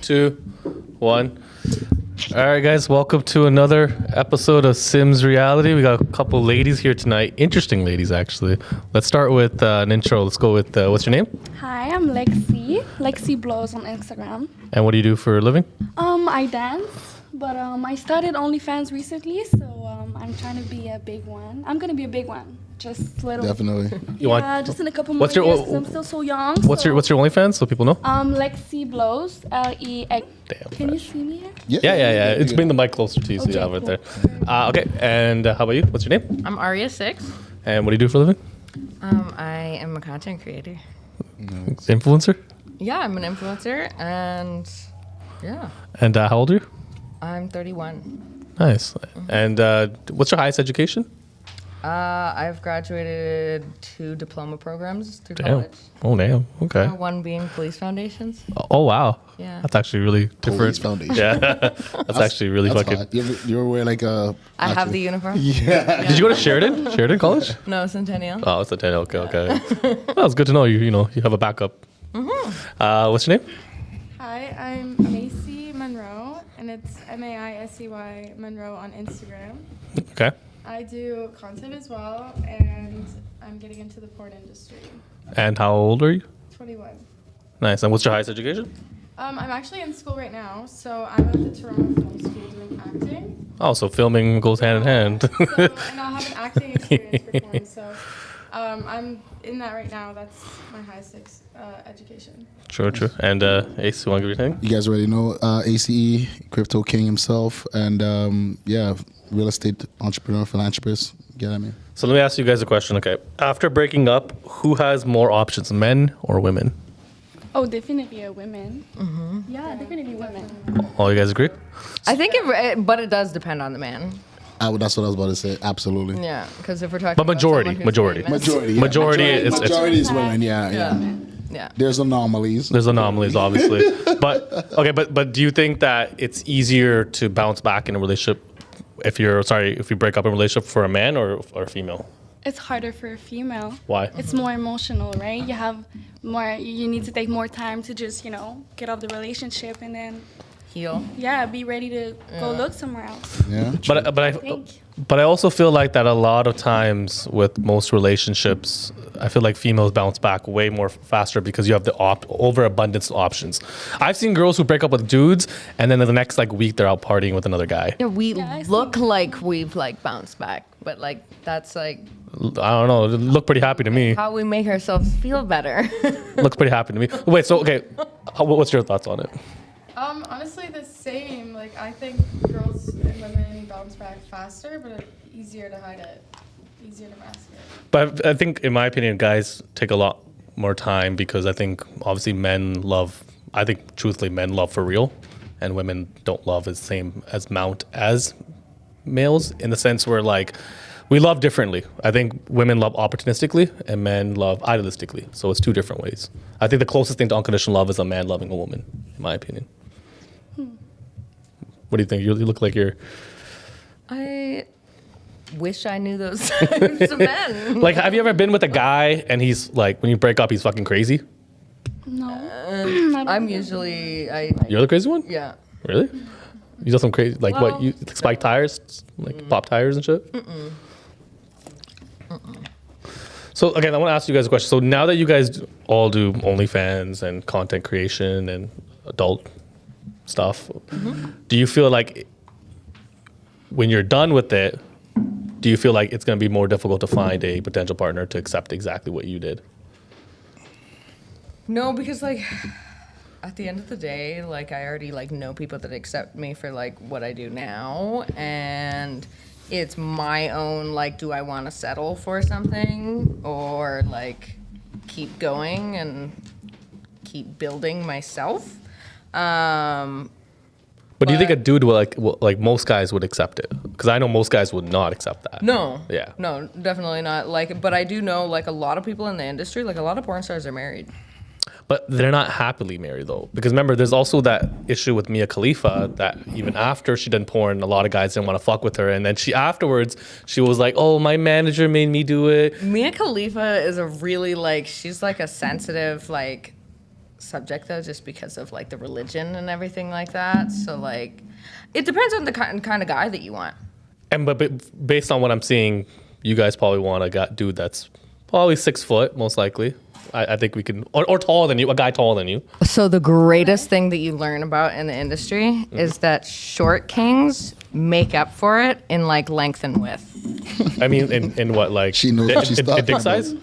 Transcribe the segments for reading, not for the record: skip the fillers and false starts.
2, 1. All right, guys, welcome to another episode of Sims Reality. We got a couple ladies here tonight. Interesting ladies, actually. Let's start with an intro. Let's go with, what's your name? Hi, I'm Lexi. Lexi Blows on Instagram. And what do you do for a living? I dance, but I started OnlyFans recently, so I'm trying to be a big one. I'm gonna be a big one. Just little. Definitely. Just in a couple more years, 'cause I'm still so young. What's your OnlyFans so people know? Lexi Blows, Lex. Damn. Can you see me here? Yeah. It's bring the mic closer to you so you Okay, have it cool. there. Okay, and how about you? What's your name? I'm Aria6. And what do you do for a living? I am a content creator. Influencer? Yeah, I'm an influencer, and yeah, And how old are you? I'm 31. Nice. And what's your highest education? I've graduated 2 diploma programs through Damn. college. Oh, damn. Okay. One being police foundations. Oh, wow. Yeah. That's actually really different. Police Foundation. Yeah. That's actually really That's fucking. hot. You ever wear like a... I have the uniform. Yeah. Did you go to Sheridan? Sheridan College? No, Centennial. Oh, it's a 10. Okay. Well, it's good to know you have a backup. What's your name? Hi, I'm Macy Monroe, and it's Maisey Monroe on Instagram. Okay. I do content as well, and I'm getting into the porn industry. And how old are you? 21. Nice. And what's your highest education? I'm actually in school right now, so I'm at the Toronto Film School doing acting. Oh, so filming goes hand in hand. So, and I'll have an acting experience for porn, so I'm in that right now. That's my highest education. True. And Ace, you want to give your thing? You guys already know ACE, Crypto King himself, and real estate entrepreneur, philanthropist. Get at me. So let me ask you guys a question. Okay. After breaking up, who has more options, men or women? Oh, definitely a women. Yeah, definitely women. All you guys agree? I think but it does depend on the man. That's what I was about to say. Absolutely. Yeah, because if we're talking But about majority. someone who's Majority. Yeah. Majority is- Majority is women. Yeah. Yeah. There's anomalies. There's anomalies, obviously. But do you think that it's easier to bounce back in a relationship if you break up a relationship for a man or a female? It's harder for a female. Why? It's more emotional, right? You have more. You need to take more time to just get off the relationship and then Heal. be ready to go look somewhere else. Yeah. But I also feel like that a lot of times with most relationships, I feel like females bounce back way more faster because you have the overabundance of options. I've seen girls who break up with dudes and then the next week they're out partying with another guy. Yeah, we I see. look like we've bounced back, but that's I don't know. They look pretty happy to me. how we make ourselves feel better. Looks pretty happy to me. Wait, so okay, what's your thoughts on it? Honestly, the same. I think girls and women bounce back faster, but it's easier to hide it, easier to mask it. But I think, in my opinion, guys take a lot more time because I think obviously men love for real, and women don't love as same as amount as males in the sense where we love differently. I think women love opportunistically and men love idealistically. So it's 2 different ways. I think the closest thing to unconditional love is a man loving a woman, in my opinion. What do you think? You look like you're... I wish I knew those types of men. have you ever been with a guy and he's when you break up, he's fucking crazy? No. I'm usually You're the crazy one? yeah. Really? You do some crazy, what, Well, you spike tires? Pop tires and shit? So, again, I want to ask you guys a question. So now that you guys all do OnlyFans and content creation and adult stuff, do you feel like when you're done with it, do you feel like it's going to be more difficult to find a potential partner to accept exactly what you did? No, because at the end of the day, I already know people that accept me for what I do now, and it's my own do I want to settle for something or keep going and keep building myself. But do you think a dude will most guys would accept it? Because I know most guys would not accept that. No. Yeah. No, definitely not. But I do know a lot of people in the industry, a lot of porn stars are married. But they're not happily married though, because remember, there's also that issue with Mia Khalifa that even after she done porn, a lot of guys didn't want to fuck with her, and then she was like, "Oh, my manager made me do it." Mia Khalifa is a really she's a sensitive subject though, just because of like the religion and everything like that. So like, it depends on the kind of guy that you want. And but based on what I'm seeing, you guys probably want a dude that's probably 6 foot, most likely. I think we can, or taller than you, a guy taller than you. So the greatest thing that you learn about in the industry is that short kings make up for it in like length and width. I mean, in what, like, She knows what she's in talking dick about. size?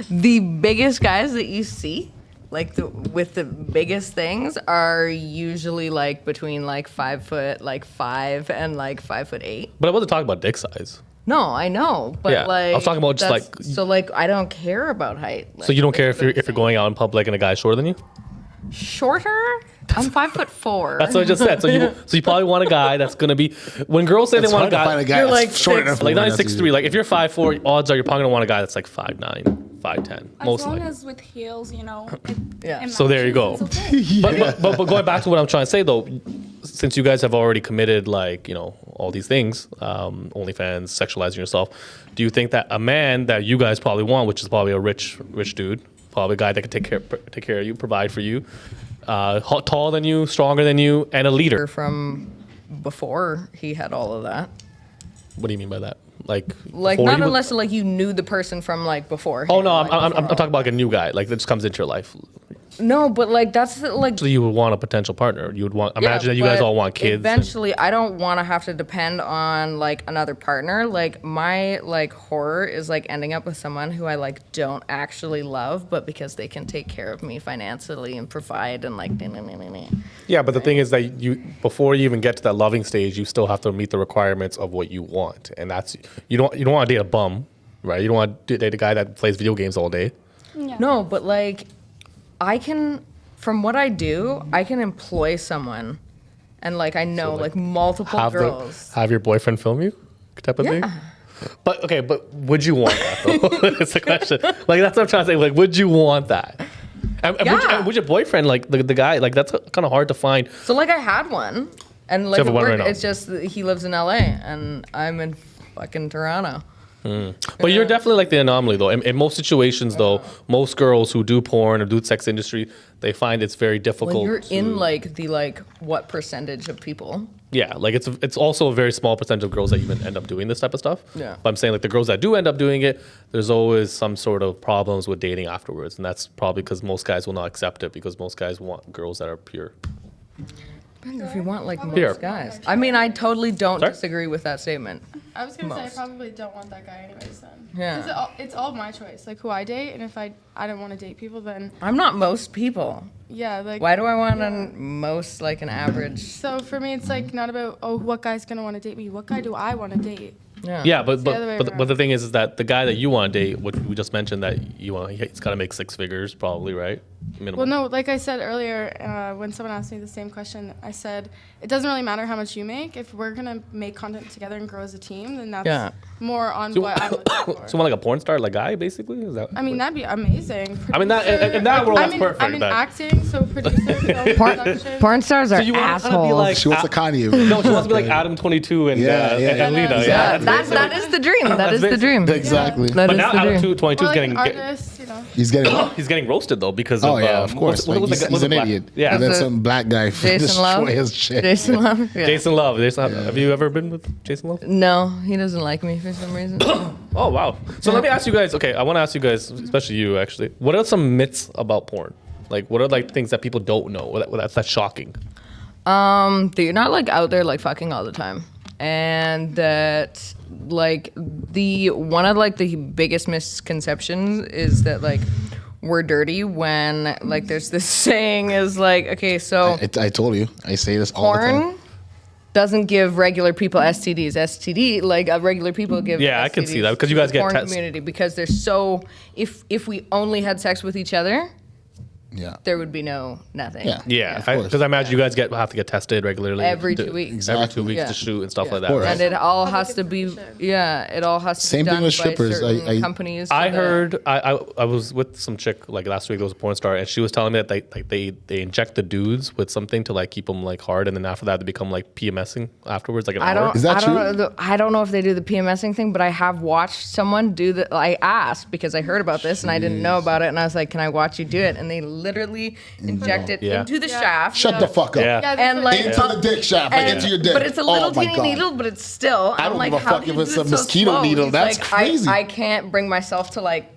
The biggest guys that you see, like with the biggest things, are usually like between like 5'5" and like 5'8". But I wasn't talking about dick size. No, I know, but Yeah, like I was talking about just, that's- like- so like I don't care about height. So you don't care if you're going out in public and a guy's shorter than you? shorter? I'm 5'4". That's what I just said. So you probably want a guy that's gonna be. When girls say It's they want hard a to find a guy, guy You're that's like short six- enough. like for not that 6'3", like if you're 5'4", odds are you're probably gonna want a guy that's like 5'9", 5'10", As most long likely. as with heels, Yeah. So there you go. It's okay. But going back to what I'm trying to say though, since you guys have already committed like all these things, OnlyFans, sexualizing yourself, do you think that a man that you guys probably want, which is probably a rich dude, probably a guy that can take care of you, provide for you, taller than you, stronger than you, and a leader? From before he had all of that. What do you mean by that? Like Like before not you would- unless like you knew the person from like before. Oh no, like, I'm before talking about like a new guy, like that just comes into your life. No, but like that's like So you would want a potential partner. You would want. Imagine that you guys but all want kids. and- Eventually, I don't want to have to depend on like another partner. Like my like horror is like ending up with someone who I like don't actually love, but because they can take care of me financially and provide and like. Yeah, but the thing is that you before you even get to that loving stage, you still have to meet the requirements of what you want, and that's you don't want to date a bum, right? You don't want to date a guy that plays video games all day. Yeah. No, but like, I can, from what I do, I can employ someone, and like I know like multiple girls. Have your boyfriend film you, type of thing. Yeah. But okay, but would you want that though? That's the question. Like that's what I'm trying to say. Like, would you want that? And Yeah. would your boyfriend like the guy like that's kind of hard to find. So like I had one, and like have at one work, right now. it's just that he lives in LA and I'm in fucking Toronto. But you're definitely like the anomaly, though. In most situations, though, most girls who do porn or do sex industry, they find it's very difficult. Well, you're to- in like the like what percentage of people? Yeah, like it's also a very small percentage of girls that even end up doing this type of stuff. Yeah. But I'm saying like the girls that do end up doing it, there's always some sort of problems with dating afterwards, and that's probably because most guys will not accept it because most guys want girls that are pure. If you want like most Here. guys, I mean, I totally don't Sorry? disagree with that statement. I was gonna say I Most. probably don't want that guy anyways then. Yeah. 'Cause it's all my choice, like who I date, and if I don't want to date people, then I'm not most people. yeah, like. Why do I want most like an average? So for me, it's like not about what guy's gonna want to date me. What guy do I want to date? Yeah, but the other way but the thing is that the guy that you want to date, what we just mentioned that you want, he's got to make 6 figures probably, right? Minimum. Well, no, like I said earlier, when someone asked me the same question, I said it doesn't really matter how much you make. If we're gonna make content together and grow as a team, then that's Yeah. more on what I'm looking for. So like a porn star, like guy, basically. Is that? I mean, that'd be amazing. I mean, that- Producer, in that world, that's I'm perfect, I'm in then. acting, so producer, film production. Porn stars are you want to be assholes. like She wants a Kanye. no, she wants to be like Adam 22 and Yeah, yeah, and Lena. exactly. Yeah, that is the dream. That is the basic. dream. Exactly. That But is now the Adam dream. 22 Or is like getting an artist, you know. He's getting. he's getting roasted though because Oh of yeah, of course. what Like, was the- he's what was an the black- idiot. Yeah, And then Is it some black guy Jason Love. destroy his shit. Jason Love. Yeah. Jason Love. Have you ever been with Jason Love? No, he doesn't like me for some reason. Oh wow. So let me ask you guys. Okay, I want to ask you guys, especially you actually. What are some myths about porn? Like, what are like things that people don't know? That's shocking. That you're not like out there like fucking all the time, and that like the one of like the biggest misconceptions is that like we're dirty when like there's this saying is like okay so I told you. I say this all the time. porn doesn't give regular people STDs. STD like regular people give. Yeah, I can see that, STDs because you to guys the get porn tests. community because they're so if we only had sex with each other, Yeah. there would be nothing. Yeah. Yeah, Of course. because I imagine you guys have to get tested regularly. Every to- 2 weeks. Every 2 weeks Yeah. to shoot and stuff like that. course. Right? And it all Public has to be, information. it all has to Same be thing done with by strippers. certain I- companies. I so that- heard I was with some chick like last week. There was a porn star, and she was telling me that they inject the dudes with something to like keep them like hard, and then after that they become like PMSing afterwards, like an I hour. don't. Is that I don't true? Know, I don't know if they do the PMSing thing, but I have watched someone do that. I asked because I heard about this and I didn't know about it, and I was like, "Can I watch you do it?" And they literally inject it Yeah. into the Yeah. shaft. Shut the fuck up. Yeah. Yeah, And that's like Into the dick shaft, like and- into your dick. But it's a little Oh my teeny God. needle, but it's still. I I'm don't like, give a how fuck do if you it's do a it so mosquito slow? needle. He's That's like, crazy. I can't bring myself to like.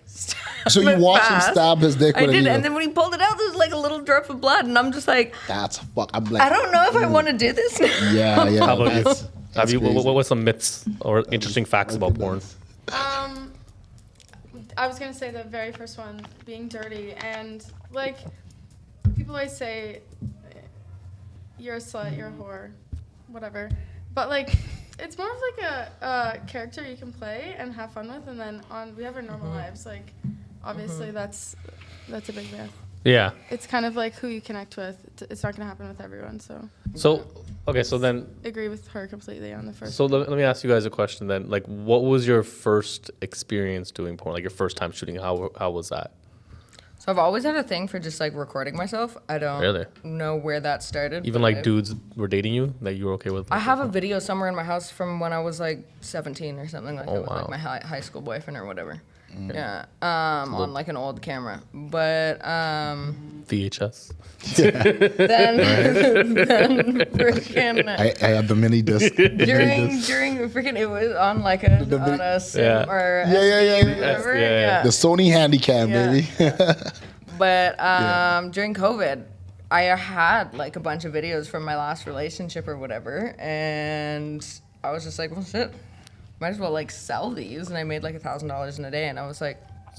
So you it watch him fast. stab his dick I with a did, needle. and then when he pulled it out, there was like a little drop of blood, and I'm just like, That's fuck. I'm like, I don't know if I want to do this. Yeah, yeah. How about you? that's- Have that's you? crazy. What were some myths or interesting facts about porn? I was gonna say the very first one, being dirty, and like people always say, you're a slut, you're a whore, whatever. But like, it's more of like a character you can play and have fun with, and then we have our normal lives. Like, obviously that's a big myth. Yeah. It's kind of like who you connect with. It's not gonna happen with everyone. So So okay, so then agree with her completely on the first. so let me ask you guys a question then. Like, what was your first experience doing porn? Like your first time shooting? How was that? So I've always had a thing for just like recording myself. I don't Really? know where that started. Even but like dudes were dating you that you were okay with? I have a video somewhere in my house from when I was like 17 or something like that with wow. like my high school boyfriend or whatever. Yeah, on like an old camera. But VHS. then freaking I had the mini disc. during freaking it was on like a on a sim Yeah. or Yeah. whatever. Yeah. The Sony Handycam, Yeah. baby. But during COVID, I had like a bunch of videos from my last relationship or whatever, and I was just like, well, shit, might as well like sell these, and I made like $1,000 in a day, and I was like,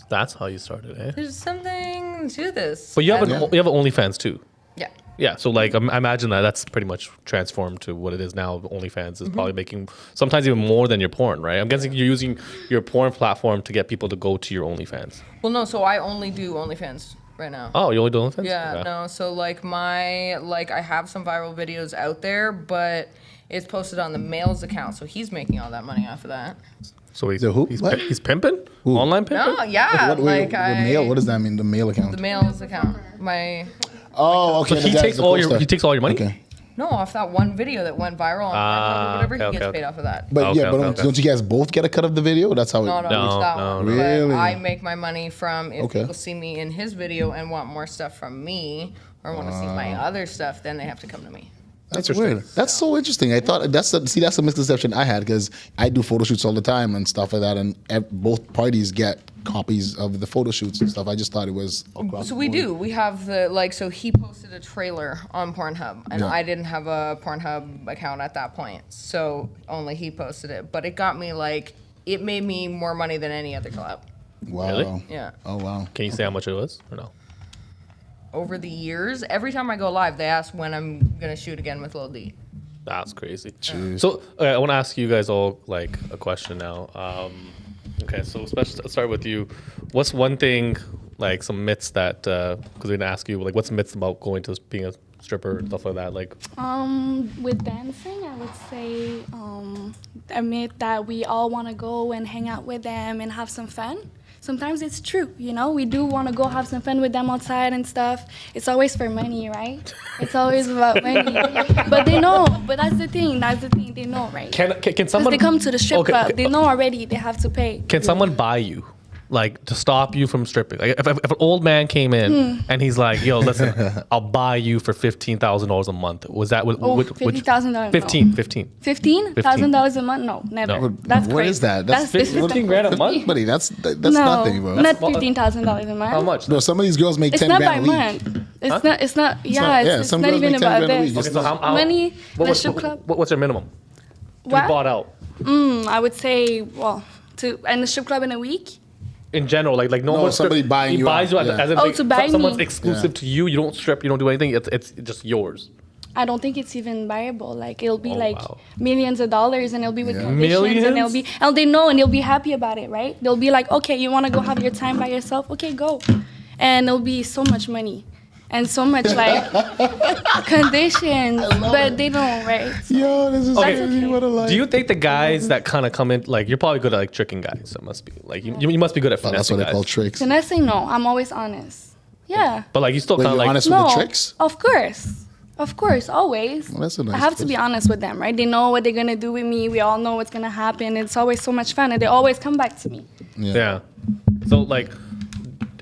That's how you started, eh? there's something to this. But you have Yeah. you have an OnlyFans too. Yeah. Yeah, so like I imagine that's pretty much transformed to what it is now. OnlyFans is probably making sometimes even more than your porn, right? I'm guessing you're using your porn platform to get people to go to your OnlyFans. Well, no, so I only do OnlyFans right now. Oh, you only do OnlyFans? Yeah, Okay. no. So like I have some viral videos out there, but it's posted on the male's account, so he's making all that money off of that. So he's The who? He's, What? he's pimping? Online pimping? No, yeah, What mail? What does that mean? The mail account. the male's account. Oh, So okay. he the guy- takes the all your co-star. he takes all your money? Okay. No, off that one video that went viral on Pornhub or whatever, okay, he gets okay. paid off of that. But Okay, yeah, but okay. don't you guys both get a cut of the video? That's how it. No, no, No, it's that no, one. no. Really? But I make my money from if Okay. people see me in his video and want more stuff from me or want to see my other stuff, then they have to come to me. That's weird. That's so interesting. I thought that's a misconception I had because I do photo shoots all the time and stuff like that, and both parties get copies of the photo shoots and stuff. I just thought it was across So the we board. do. We have so he posted a trailer on Pornhub, and Yeah. I didn't have a Pornhub account at that point, so only he posted it. But it got me it made me more money than any other collab. Wow. Really? Yeah. Oh wow. Can you say how much it was or no? Over the years, every time I go live, they ask when I'm gonna shoot again with Lil D. That's crazy. Jeez. So I want to ask you guys all like a question now. Okay, so especially I'll start with you. What's one thing, like some myths that because we're gonna ask you like what's myths about going to being a stripper and stuff like that? Like With dancing, I would say admit that we all want to go and hang out with them and have some fun. Sometimes it's true, you know. We do want to go have some fun with them outside and stuff. It's always for money, right? It's always about money. But they know. But that's the thing. They know, right? can Because someone they come to the strip Okay, club. okay. They know already they have to pay. Can someone buy you, like, to stop you from stripping? Like, if an old man came in and he's like, "Yo, listen, I'll buy you for $15,000 a month," was that Oh, $50,000 no. 15. $15,000 a month? No, never. No. That's What crazy. is that? That's disrespectful. 15 grand a month? Buddy, that's No, nothing, bro. not $15,000 a month. How much? No, some of these girls make It's 10 not by grand a week. month. It's not. It's not. Yeah, not- yeah, it's some not girls even make 10 about grand a this. week. Okay, so how Money, what the was- strip club. What's your minimum? To be What? bought out I would say, well, in the strip club in a week. in general, like no, No, one somebody buying he you buys out, you as, yeah. as in Oh, like, to buy someone's me. exclusive to you. You don't strip. You don't do anything. It's just yours. I don't think it's even viable. Like it'll be Oh, like wow. millions of dollars, and it'll be with Yeah. conditions, and Millions? and they know, and they'll be happy about it, right? They'll be like, okay, you want to go have your time by yourself? Okay, go, and it'll be so much money, and so much like conditions, but they don't, right? Yo, this is Okay. crazy. What a life. Do you think the guys that kind of come in, like, you're probably good at like tricking guys? It must be like you must be good at Oh, that's finessing what they guys. call tricks. Can I say no? I'm always honest. Yeah. But like you still Wait, kind of you're like honest with No, the tricks? of course, always. Well, that's a nice I have to be person. honest with them, right? They know what they're gonna do with me. We all know what's gonna happen. It's always so much fun, and they always come back to me. yeah. So like,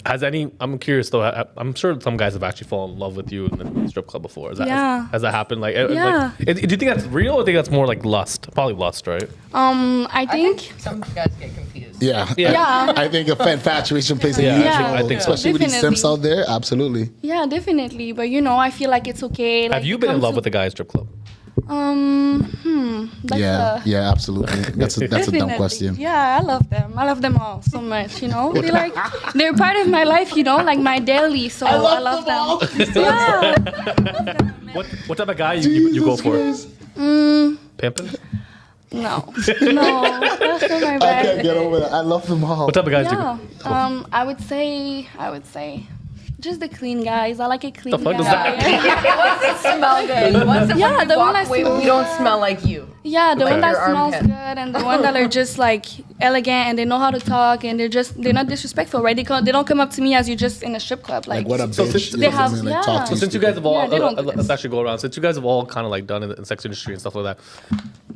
I'm curious though. I'm sure some guys have actually fallen in love with you in the strip club before. Yeah. Has that happened? Like, Yeah. do you think that's real, or do you think that's more like lust? Probably lust, right? I think some guys get confused. Yeah. Yeah. I think infatuation plays a Yeah, huge Yeah. role, I think so. especially with these Definitely. simps out there. Absolutely. yeah, definitely. But I feel like it's okay. Have like, you it been in comes love to- with a guy at strip club? That's Yeah, a, yeah, absolutely. That's a dumb definitely. question. Yeah, I love them. I love them all so much. They're part of my life. Like my daily. So I love them. Yeah. What type of guy you go for? Pimping? No, that's not my I can't bag. get over that. I love them all. What type of guys you Yeah. go? I would say, just the clean guys. I like a clean The fuck guy. does that- Once it smell good. Once it Yeah, when the you one walk that away, smells we don't good. smell like you. Yeah, the Okay. one that Your smells armpit. good and the one that are just like elegant and they know how to talk and they're not disrespectful, right? They don't come up to me as you just in a strip club. Like what a So bitch. they you know what I have- mean? Like, yeah. talk to So these since you people. guys have all, Yeah, they don't do let's this. actually go around. Since you guys have all kind of like done it in the sex industry and stuff like that,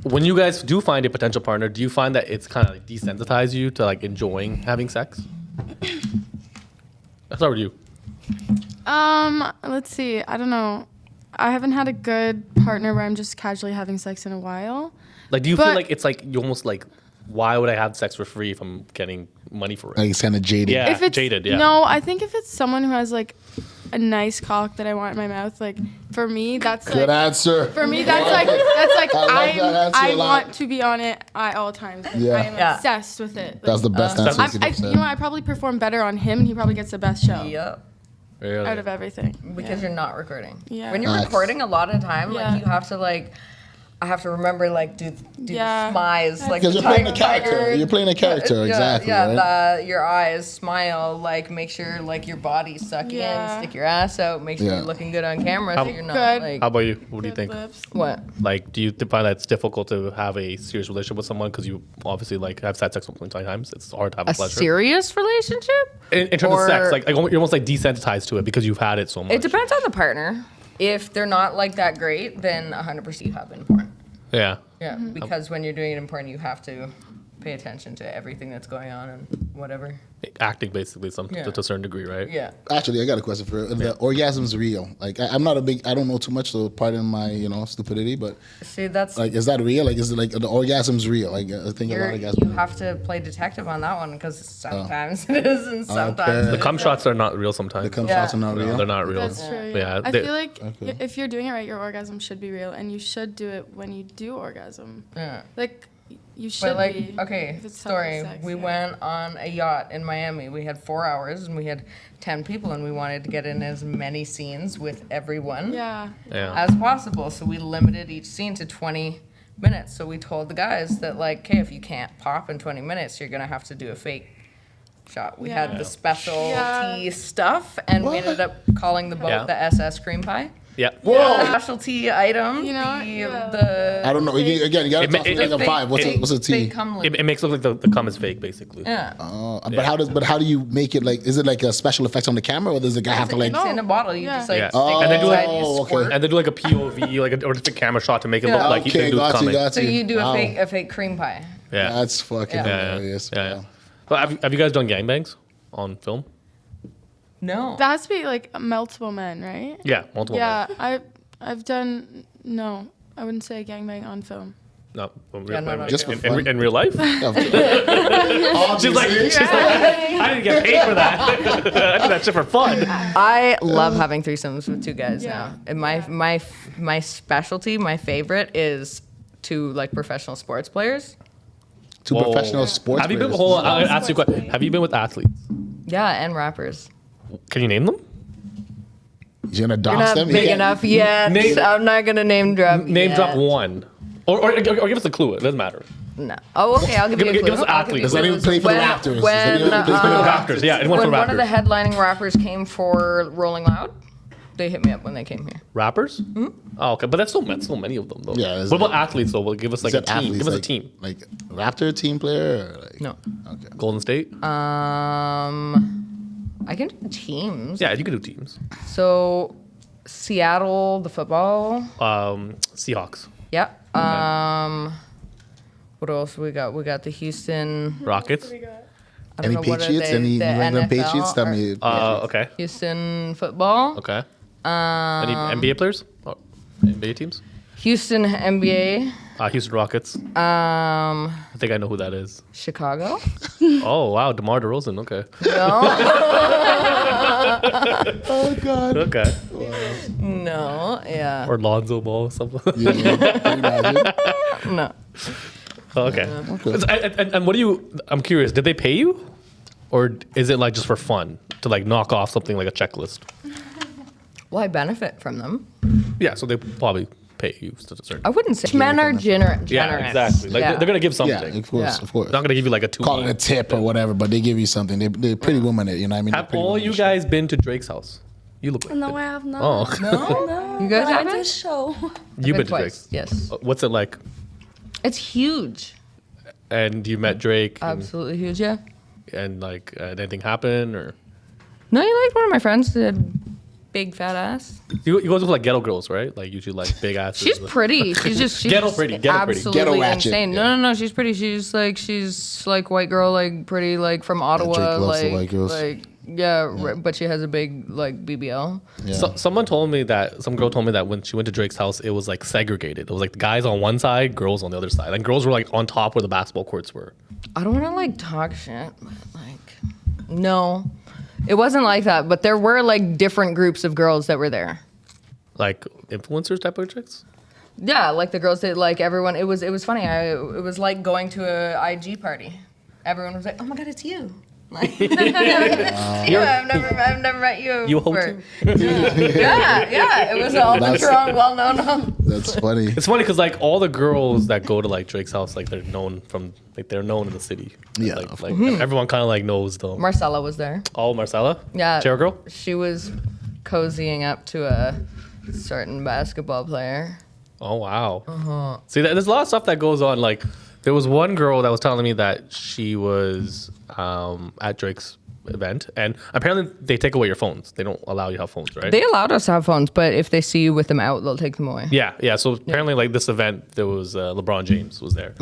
when you guys do find a potential partner, do you find that it's kind of like desensitize you to like enjoying having sex? Let's start with you. Let's see. I don't know. I haven't had a good partner where I'm just casually having sex in a while. Like, do you feel But- like it's like you almost like, why would I have sex for free if I'm getting money for it? Like it's kind of jaded. Yeah. If it's jaded, yeah. No, I think if it's someone who has like a nice cock that I want in my mouth, like for me, that's Good like answer. for me that's like I love that answer I a lot. want to be on it at all times. Like, Yeah. I am Yeah. obsessed with it. That's the best answer. you could have said. I probably perform better on him. He probably gets the best show Yep. Really? out of everything. Because you're not recording. Yeah. When you're Nice. recording, a lot of the time, Yeah. like you have to like, I have to remember like do Yeah. the smiles like Because the you're playing a tiger. character. You're playing a character, exactly. Yeah, right? your eyes smile. Like make sure like your body suck Yeah. in, stick your ass out, make sure Yeah. you're looking good on camera, so you're not Good. like How about you? What do you Good think? lips. what. Like, do you find that it's difficult to have a serious relationship with someone because you obviously like have had sex so many times? It's hard to have a, A pleasure. serious relationship? In terms of sex, or- like you're almost like desensitized to it because you've had it so much. It depends on the partner. If they're not like that great, then 100% you have been porn. Yeah. Yeah, because when you're doing it in porn, you have to pay attention to everything that's going on and whatever. Acting basically Yeah. to a certain degree, right? Yeah. Actually, I got a question for you. The orgasm's real. Like I'm not a big. I don't know too much, so pardon my stupidity. But See, that's like, is that real? Like, is it like the orgasm's real? Like I think a lot of guys. you have to play detective on that one because sometimes it is and sometimes Okay. The it cum isn't. shots are not real sometimes. The cum Yeah. shots are not No, real. they're not real. That's true. Yeah, I they- feel like if you're doing it right, your orgasm should be real, and you should do it when you do orgasm. Yeah. Like you should But like, be. okay, if it's healthy story. sex, We yeah. went on a yacht in Miami. We had 4 hours and we had 10 people, and we wanted to get in as many scenes with everyone Yeah. Yeah. as possible. So we limited each scene to 20 minutes. So we told the guys that like, okay, if you can't pop in 20 minutes, you're gonna have to do a fake shot. We had Yeah. the specialty Yeah. stuff, and we ended up calling the boat Yeah. the SS Cream Pie. Yeah. Whoa! Specialty item. You know, the, yeah. the I don't know. Again, you gotta It- talk to it- me like a it- five. What's it- what's a they T? come like It makes it look like the cum is fake, basically. yeah. But how do you make it like? Is it like a special effects on the camera, or does the guy have to like? It's in a bottle. You Yeah. just like Yeah. stick And it then do like- inside, you Oh, okay. squirt. And they do like a POV, like or just a camera shot to make it Yeah. look like Okay, the dude's got you, coming. got So you do Wow. a fake cream pie. Yeah. That's fucking Yeah. Yeah, hilarious. yeah, yeah. Wow. So have you guys done gangbangs on film? No. That has to be like multiple men, right? Yeah, multiple. Yeah, men. I've done no. I wouldn't say gangbang on film. No, no, Just for in, fun. in real life. Yeah, She's like, I didn't get paid for that. I did that shit for fun. I love having threesomes with two guys Yeah. now. And my specialty, my favorite is two like professional sports players. two Whoa. professional sports Have you been? players. Hold on, I'll ask you a question. Have you been with athletes? Yeah, and rappers. Can you name them? You're gonna You're dox not them? big Yeah. enough yet. Name- I'm not gonna name drop. Name yet. drop one, or give us a clue. It doesn't matter. No. Oh, okay. I'll give you a clue. Give us I'll give athletes. you Does anyone clues. play for the When- Raptors? Does When, anyone play for the Raptors, yeah, anyone when from one of the Raptors. headlining rappers came for Rolling Loud, they hit me up when they came here. Rappers? Oh, okay, but that's still many of them though. Yeah, there's What about like- athletes though? Well, give us like Is a that team. athletes, Give us a like- team. Like Raptor team player? Or like, No. Okay. Golden State. I can do teams. Yeah, you can do teams. So, Seattle, the football. Seahawks, Yeah. What else we got? We got the Houston. Rockets. I don't Any know what are Patriots? they, Any the New England NFL Patriots? Tell or me. Okay. Houston football. Okay. Any NBA players? Oh, NBA teams? Houston NBA. Houston Rockets. I think I know who that is. Chicago. Oh wow, DeMar DeRozan. Okay. No. Oh God. Okay. No. Yeah. Or Lonzo Ball. Something. Yeah, can you imagine? No. Oh, okay. Okay. And what do you? I'm curious. Did they pay you, or is it like just for fun to like knock off something like a checklist? Well, I benefit from them. Yeah. So they probably pay you to a certain. I wouldn't say men are generous. Yeah, exactly. Like Yeah. they're gonna give Yeah, something. of course, Yeah. of course. Not gonna give you like a two. Call it a tip or whatever, but they give you something. They're pretty women, you know what I mean? They're Have pretty all women you shit. guys been to Drake's house? You look like No, it. I have not. Oh, No, You guys but I haven't? did show. you've been to twice. Drake's. Yes. What's it like? It's huge. And you met Drake, Absolutely huge. Yeah. and like did anything happen or? No, you liked one of my friends that had big fat ass. You go with like ghetto girls, right? Like usually like big asses. She's pretty. She's Ghetto pretty, ghetto pretty. absolutely Ghetto ratchet, insane. yeah. No. She's pretty. She's like white girl, like pretty, like from Ottawa, Drake loves the like white girls. but she has a big like BBL. Yeah. So, some girl told me that when she went to Drake's house, it was like segregated. It was like the guys on one side, girls on the other side. And girls were like on top where the basketball courts were. I don't want to like talk shit, but like, no, it wasn't like that. But there were like different groups of girls that were there. Like influencers type of chicks? Yeah, like the girls that like everyone. It was funny. It was like going to a IG party. Everyone was like, "Oh my god, it's you!" Like, you. I've never met you. You hold before." too? Yeah. It was all the That's- strong, well-known. That's funny. It's funny because like all the girls that go to like Drake's house, like they're known in the city. Yeah, Like, of like everyone kind of like knows them. Marcella was there. Oh, Marcella? Yeah. Chair girl? She was cozying up to a certain basketball player. Oh wow. See, there's a lot of stuff that goes on. Like, there was one girl that was telling me that she was at Drake's event, and apparently they take away your phones. They don't allow you to have phones, right? They allowed us to have phones, but if they see you with them out, they'll take them away. Yeah. So apparently, like this event, there was LeBron James was there,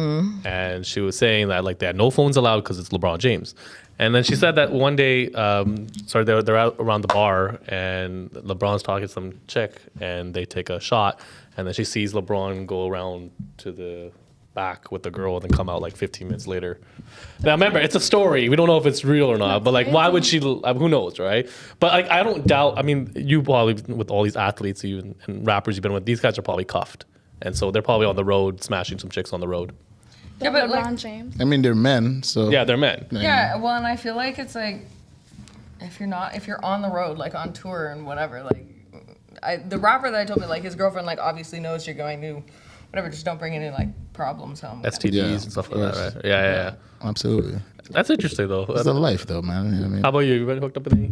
and she was saying that like they had no phones allowed because it's LeBron James. And then she said that one day, they're out around the bar, and LeBron's talking to some chick, and they take a shot, and then she sees LeBron go around to the back with the girl, and then come out like 15 minutes later. Now remember, it's a story. We don't know if it's real or not, but like, why would she? Who knows, right? But like, I don't doubt. I mean, you probably with all these athletes and rappers you've been with, these guys are probably cuffed, and so they're probably on the road smashing some chicks on the road. Yeah, but, like- LeBron James. I mean, they're men, so Yeah, they're men. Yeah, well, and I feel like it's like if you're on the road, like on tour and whatever, like the rapper that I told me, like his girlfriend, like obviously knows you're going to whatever, just don't bring any like problems home. STDs Yeah, and stuff of like that, course. right? Yeah. absolutely. That's interesting though. It's the life, though, man. You know what I mean? How about you? You been hooked up with any?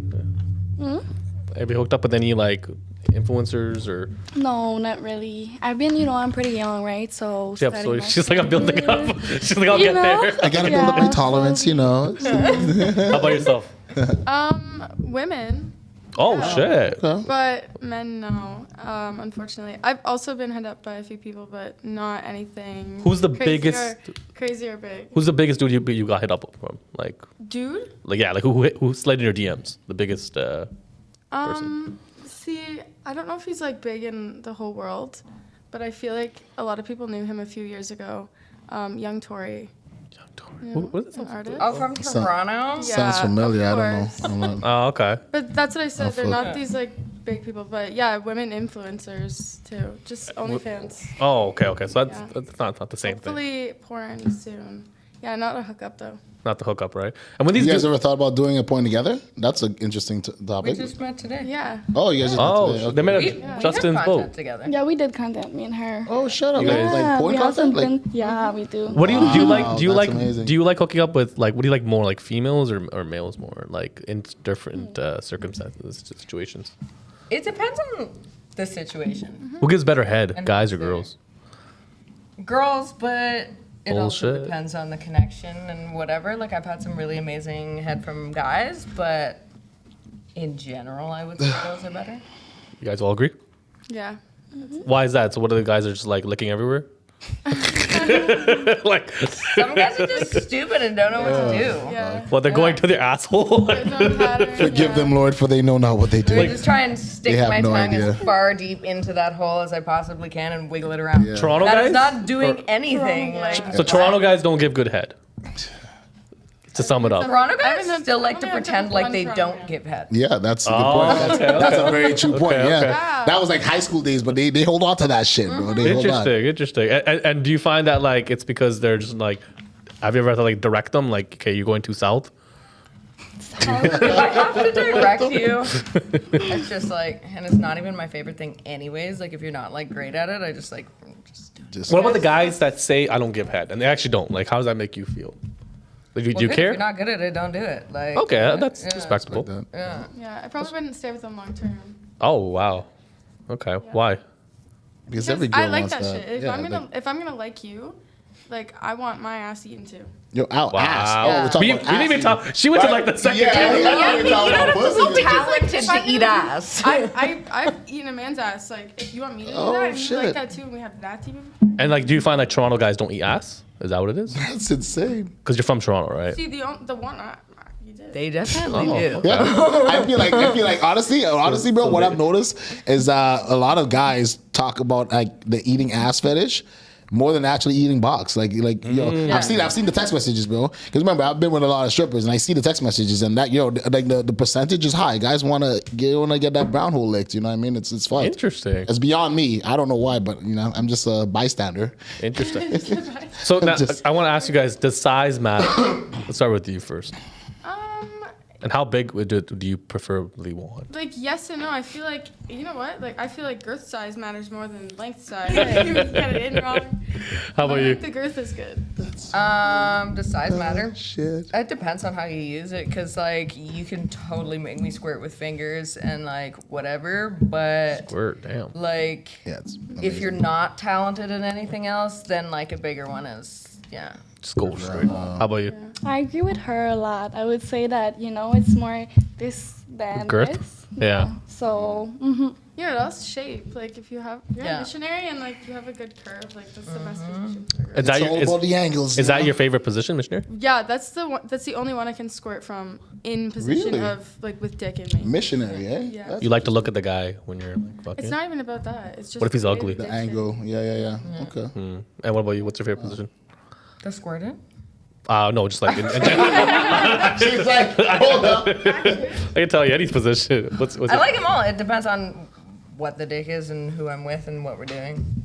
Have you hooked up with any like influencers or? No, not really. I've been, I'm pretty young, right? So Yeah, starting so my she's like, I'm building career. up. She's like, I'll You get know? there. I gotta build up my Yeah, tolerance, so- you know. How about yourself? Women, Oh shit. but men no. Unfortunately, I've also been hit up by a few people, but not anything. Who's the crazy biggest- Crazy or big? Who's the biggest dude you got hit up from? Like Dude. who slid in your DMs? The biggest. person. See, I don't know if he's like big in the whole world, but I feel like a lot of people knew him a few years ago. Young Tory, What is an it? artist. Oh, from Toronto. Yeah, Sounds familiar. of I course. don't know. Oh, okay. But that's what I said. They're fuck. not these like big people, but yeah, women influencers too. Just OnlyFans. Oh, okay. So Yeah. that's not the same thing. Hopefully porn soon. Yeah, not a hookup though. Not the hookup, right? And when You these guys dudes, ever thought about doing a point together? That's an interesting We topic. just met today. Yeah. Oh, you guys just met today. they Okay. met We, at we have Justin's content boat. together. Yeah, we did content, me and her. Oh, shut up! You guys- Like porn we have content? Like, something. Yeah, we do. What do you do? You like? Wow, Do you that's like? amazing. Do you like hooking up with like? What do you like more, like females or males more? Like in different circumstances, situations. It depends on the situation. Who gives better head, And guys or the- girls? Girls, but it also Bullshit. depends on the connection and whatever. Like I've had some really amazing head from guys, but in general, I would say girls are better. You guys all agree? Yeah. Why is that? So what are the guys are just like licking everywhere? Like, Some guys are just stupid and don't know what to do. Yeah. well, they're going to their asshole. There's no pattern, Forgive yeah. them, Lord, for they know not what they I do. just try and stick They have my no tongue idea. as far deep into that hole as I possibly can and wiggle it around. Yeah. Toronto That guys? is not doing Or- anything. Toronto Like So Toronto guys don't give good head. To sum it up. Toronto I guys mean, still like to only have pretend to like one they Toronto don't guy. give head. Yeah, that's a good Oh, point. That's a very true point. Okay, Yeah. okay. That was like high school days, but they hold on to that shit, bro. They hold on. Interesting. And do you find that like it's because they're just like, have you ever had to like direct them? Like, okay, you're going too south. If I have to direct you, it's just like, and it's not even my favorite thing anyways. Like if you're not like great at it, I just like, just Just, What about the guys that say I don't give head and they actually don't? Like, how does that make you feel? Like, do well, you good, care? If you're not good at it, don't do it. Like Okay, that's yeah, respectable. that. Yeah. Yeah, I probably wouldn't stay with them long term. Oh wow. Okay, why? Because Because every girl I like wants that shit. If Yeah, I'm gonna like you, like I want my ass eaten too. yo, out Wow. ass. Oh, we're talking We about didn't even ass talk. She went to like the second. Yeah, category. yeah, we're talking about pussy. Talented If to I'm eat gonna- ass. I've eaten a man's ass. Like if you want me to do Oh, that, and you shit. like that too, and we have that too. And like, do you find like Toronto guys don't eat ass? Is that what it is? That's insane. Because you're from Toronto, right? See the one you did. They definitely Oh. do. Yeah, I feel like honestly, bro. What I've noticed is a lot of guys talk about like the eating ass fetish more than actually eating box. Like yo, I've seen the text messages, bro. Because remember, I've been with a lot of strippers, and I see the text messages, and that like the percentage is high. Guys want to get that brown hole licked. You know what I mean? It's fun. Interesting. It's beyond me. I don't know why, but I'm just a bystander. Interesting. So now, Just- I want to ask you guys: does size matter? Let's start with you first. And how big do you preferably want? Like yes and no. I feel like you know what? Like I feel like girth size matters more than length size. You got it in wrong. How But about I you? think the girth is good. Does size matter? Shit. It depends on how you use it, cause like you can totally make me squirt with fingers and like whatever, but Word, damn. like Yeah, it's if you're not talented in anything else, then like a bigger one is yeah. Just go straight. How about you? I agree with her a lot. I would say that, it's more this than Girth? this. Yeah. So, You know what else? Shape. Like if you're Yeah. a missionary and like you have a good curve, like that's the best position for a girth. Is that It's your all about the angles. is you that know? your favorite position, missionary? Yeah, that's the one. That's the only one I can squirt from in position Really? of like with dick in me. missionary? Eh? Yeah. That's You like to look at the guy when you're like fucking. It's not even about that. It's just What if he's the way ugly? the the dick angle. Yeah. Okay. And what about you? What's your favorite position? The squirting? No, just like in general. She's like, hold up. I can tell you any position. What's I your- like them all. It depends on what the dick is and who I'm with and what we're doing.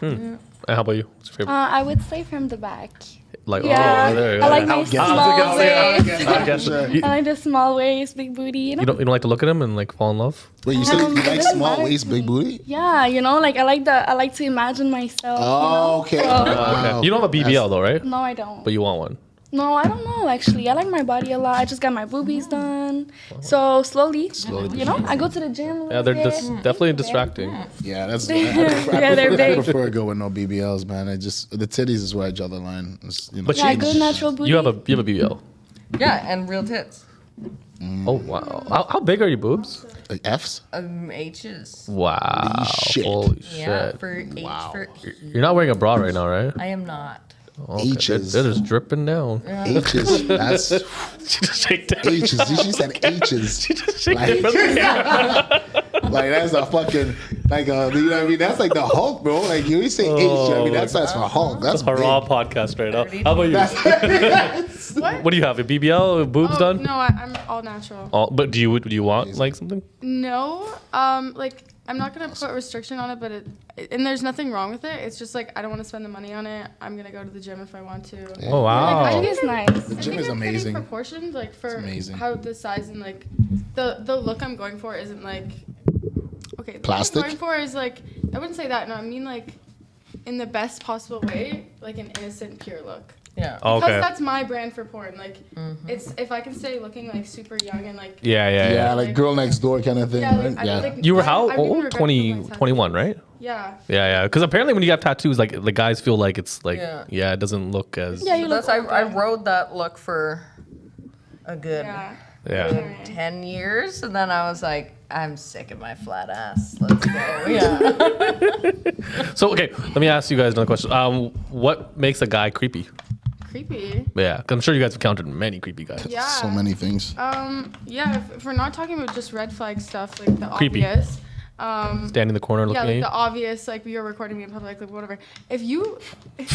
And how about you? What's your favorite? I would say from the back. Like, Yeah, oh, there you I go. like my small waist. I guess Sure. you, I like the small waist, big booty. you don't like to look at him and like fall in love. Wait, you said you It like doesn't small matter waist, to big me. booty? Yeah, I like to imagine myself. Oh, okay. So- Okay. Wow. You don't have a BBL though, right? No, I don't. But you want one. No, I don't know actually. I like my body a lot. I just got my boobies done. So slowly, I go to the gym. A Yeah, little they're bit. definitely distracting. Yeah, that's. Yeah, they're I big. prefer going no BBLs, man. The titties is where I draw the line. It's, But Yeah, you- good natural booty. You have a BBL. Yeah, and real tits. Oh wow. How big are your boobs? like F's. H's. Wow. shit. Holy Yeah, shit. for H for You're not wearing a bra right now, right? I am not. Okay. H's. They're just dripping down. H's. That's She just shake their H's. She said H's. She just shake Like- their camera. Like that's a fucking you know what I mean? That's like the Hulk, bro. Like you say H, you know what I mean? That stands for Hulk. That's That's a raw big. podcast right now. How about you? What? What do you have? A BBL? Boobs Oh, done? no, I'm all natural. Oh, but do you want like something? No, like I'm not gonna put restriction on it, but and there's nothing wrong with it. It's just like I don't want to spend the money on it. I'm gonna go to the gym if I want to. Oh wow. I think it's nice. The gym is amazing. Proportioned, like for amazing. how the size and like the look I'm going for isn't like okay. The Plastic? look I'm going for is like I wouldn't say that. No, I mean like in the best possible way, like an innocent, pure look. Yeah. Because Okay. that's my brand for porn. Like it's if I can stay looking like super young and like Yeah, yeah, Yeah, yeah. like girl next door kind of thing, yeah, right? like, Yeah. like, You were I- how I wouldn't old? regret 20, putting my 21, right? Yeah. Yeah, yeah. Because apparently when you have tattoos, like the guys feel like it's like, Yeah. yeah, it doesn't look as. Yeah, you So look that's I older. rode that look for a good Yeah. Yeah. 10 years, and then I was like, I'm sick of my flat ass. Let's go. Yeah. So okay, let me ask you guys another question. What makes a guy creepy? Creepy. Yeah, 'cause I'm sure you guys have encountered many creepy guys. Yeah. So many things. Yeah, if we're not talking about just red flag stuff, like the Creepy. obvious. Stand in the corner looking Yeah, at like you. the obvious, like you're recording me in public, like whatever. If you, like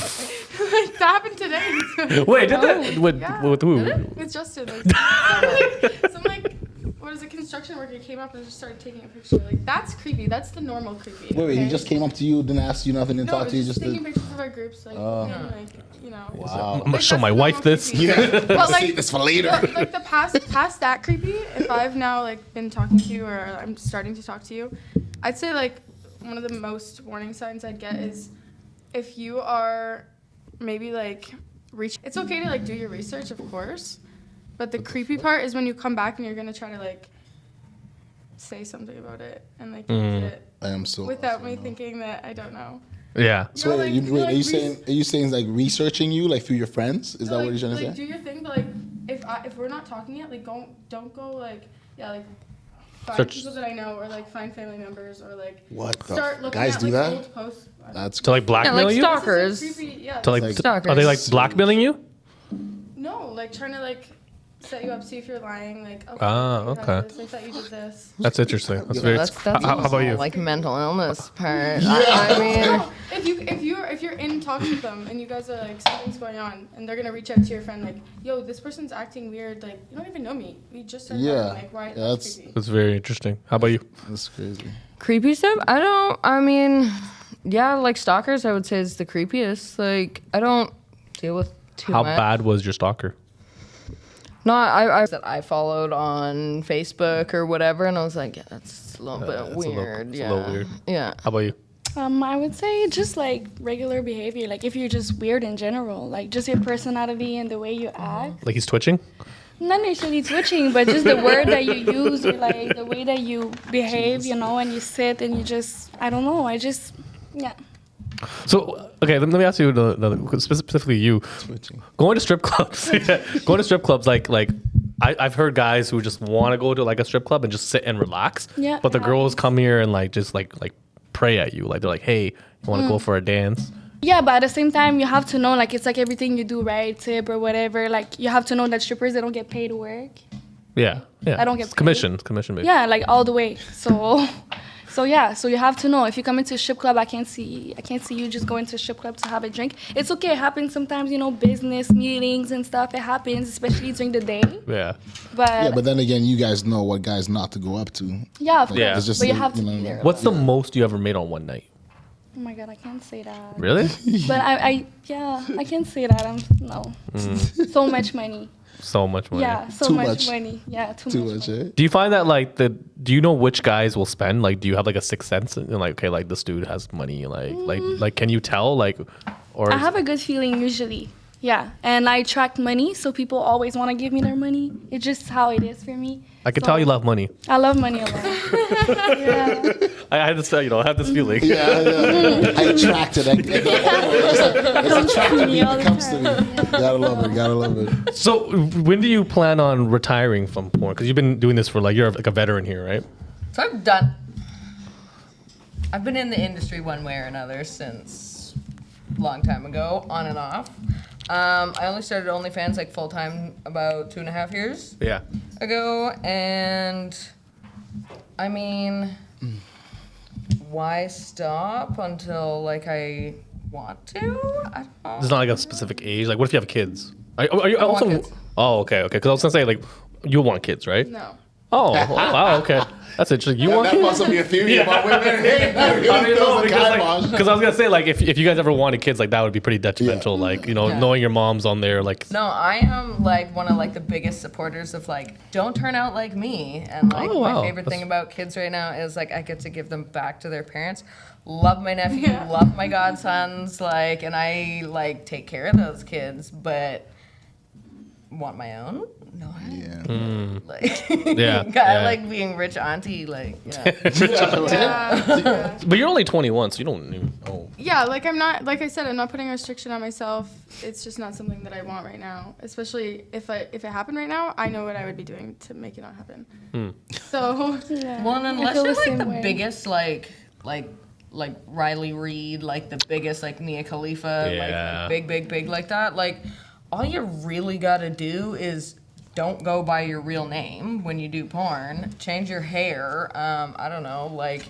that happened today. Wait, did that with Yeah. with who? With Justin, like, some like, what is it, construction worker came up and just started taking a picture. Like that's creepy. That's the normal creepy. Wait, he okay? just came up to you, didn't ask you nothing, didn't No, talk to you, just just taking did. pictures of our groups, like, you know. Wow. I'm gonna Like, show that's my the wife normal this. creepy. Yeah. But like, Save this for later. like the past that creepy, if I've now like been talking to you or I'm starting to talk to you, I'd say like one of the most warning signs I'd get is if you are maybe like it's okay to like do your research, of course, but the creepy part is when you come back and you're gonna try to like say something about it and like use it I am so. without me thinking that I don't know. Yeah. So No, wait, like- you, no, wait, like are you saying like researching you like through your friends? Is that like, what you're trying to like, say? do your thing, but like if we're not talking yet, like don't go like find Search- people that I know or like find family members or like What the start looking guys at do like that? old posts. That's To like Yeah, blackmail like you? stalk- This is, Stalkers. creepy, yeah. To like, Like- are they like Stalkers. blackmailing you? No, like trying to like set you up, see if you're lying. Like okay, Ah, you have okay. this, I thought you did this. That's interesting. That's very. That's how about you? Like mental illness part. I mean, No, if you're in talks with them and you guys are like something's going on and they're gonna reach out to your friend like, yo, this person's acting weird. Like you don't even know me. We just started Yeah. talking, like why? Yeah, That's that's- creepy. That's very interesting. How about you? That's crazy. creepy stuff. I mean, yeah, like stalkers. I would say is the creepiest. Like I don't deal with too How much. bad was your stalker? No, I that I followed on Facebook or whatever, and I was like, yeah, that's a little bit it's a little- weird. it's a yeah, little weird. Yeah. How about you? I would say just like regular behavior. Like if you're just weird in general, like just your personality and the way you act. Like he's twitching? Not necessarily twitching, but just the word that you use or like the way that you behave, you know, and you sit and you just, I don't know, yeah. So okay, let me ask you another specifically you. Switching. Going to strip clubs. Yeah. Going to strip clubs like I've heard guys who just want to go to like a strip club and just sit and relax. Yeah, But the it girls happens. come here and like just like pray at you. Like they're like, hey, you want to go for a dance? Yeah, but at the same time, you have to know, like, it's like everything you do, right? Tip or whatever. Like, you have to know that strippers, they don't get paid to work. Yeah. Yeah. I don't get It's commission. It's commission based. Yeah, like all the way. So yeah, so you have to know if you come into a strip club, I can't see you just going to a strip club to have a drink. It's okay, it happens sometimes, you know, business meetings and stuff. It happens, especially during the day. Yeah. Yeah, but then again, you guys know what guys not to go up to. Yeah, of course. Yeah. It's just But you like, have to you know, be there. What's the most you ever made on one night? Oh my god, I can't say that. Really? But I can't say that. No. So much money. So much money. Yeah, so Too much much. money. Yeah, Too much, money. eh? Do you find that like do you know which guys will spend? Like, do you have like a sixth sense and like, okay, like this dude has money, like can you tell like, or I have a good feeling usually. Yeah, and I attract money, so people always want to give me their money. It's just how it is for me. I can So, tell you love money. I love money a lot. Yeah. I had this, I have this feeling. Yeah, yeah. I attracted. It's attracted me. all It the comes to time. me. Gotta love it. Gotta love it. So when do you plan on retiring from porn? Because you've been doing this for like you're like a veteran here, right? So I've been in the industry one way or another since a long time ago, on and off. I only started OnlyFans like full time about 2.5 years Yeah. ago, and I mean, why stop until like I want to? I don't know. There's not like a specific age. Like, what if you have kids? Are you I want also? kids. Oh, okay, okay. Because I was gonna say like, you want kids, right? No. Oh, wow, okay. That's interesting. You want That kids? must be a theory about women. Hey, I mean, no, kibosh. because I was gonna say like if you guys ever wanted kids, like that would be pretty detrimental. Like Yeah. knowing your mom's on there, like No, I am like one of like the biggest supporters of like don't turn out like me. And like Oh, wow. my favorite thing about kids right now is like I get to give them back to their parents. Love my nephew, Yeah. love my godsons, like, and I like take care of those kids, but want my own. know how to Yeah. do it. Like, Yeah, I yeah. like being rich auntie. Like, yeah. Yeah. But you're only 21, so you don't even know. Yeah, like I'm not, like I said, I'm not putting a restriction on myself. It's just not something that I want right now. Especially if it happened right now, I know what I would be doing to make it not happen. So Yeah. Well, and I unless feel you're the like same the way. biggest, like Riley Reid, like the biggest, like Mia Khalifa, Yeah. like big like that. Like, all you really gotta do is don't go by your real name when you do porn. Change your hair. I don't know, like.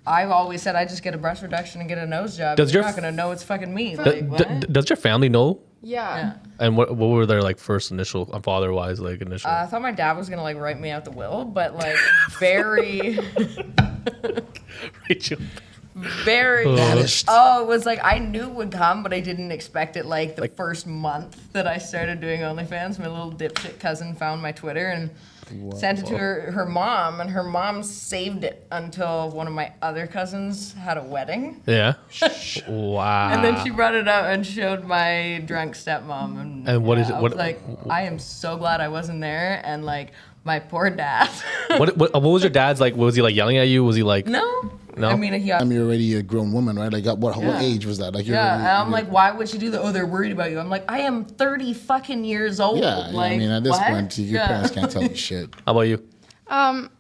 I've always said I just get a breast reduction and get a nose job. Does You're your not gonna know it's fucking me. D- Like, what? does your family know? yeah. And what were their like first initial, father-wise, like initial? I thought my dad was gonna like write me out the will, but like very. Rachel. Very. Vanished. Oh, it was like I knew it would come, but I didn't expect it. Like the first month that I started doing OnlyFans, my little dipshit cousin found my Twitter and sent it to her mom, and her mom saved it until one of my other cousins had a wedding, Yeah. Wow. and then she brought it out and showed my drunk stepmom. And what is it- I what- was like, I am so glad I wasn't there, and like my poor dad. what was your dad's like? Was he like yelling at you? Was he like? No. No? I mean, he. I'm already a grown woman, right? Like, what Yeah. age was that? Like, you're Yeah, already- and I'm like, why would she do that? Oh, they're worried about you. I'm like, I am 30 fucking years old. yeah. Like, I mean, at this what? point, your Yeah. parents can't tell you shit. How about you?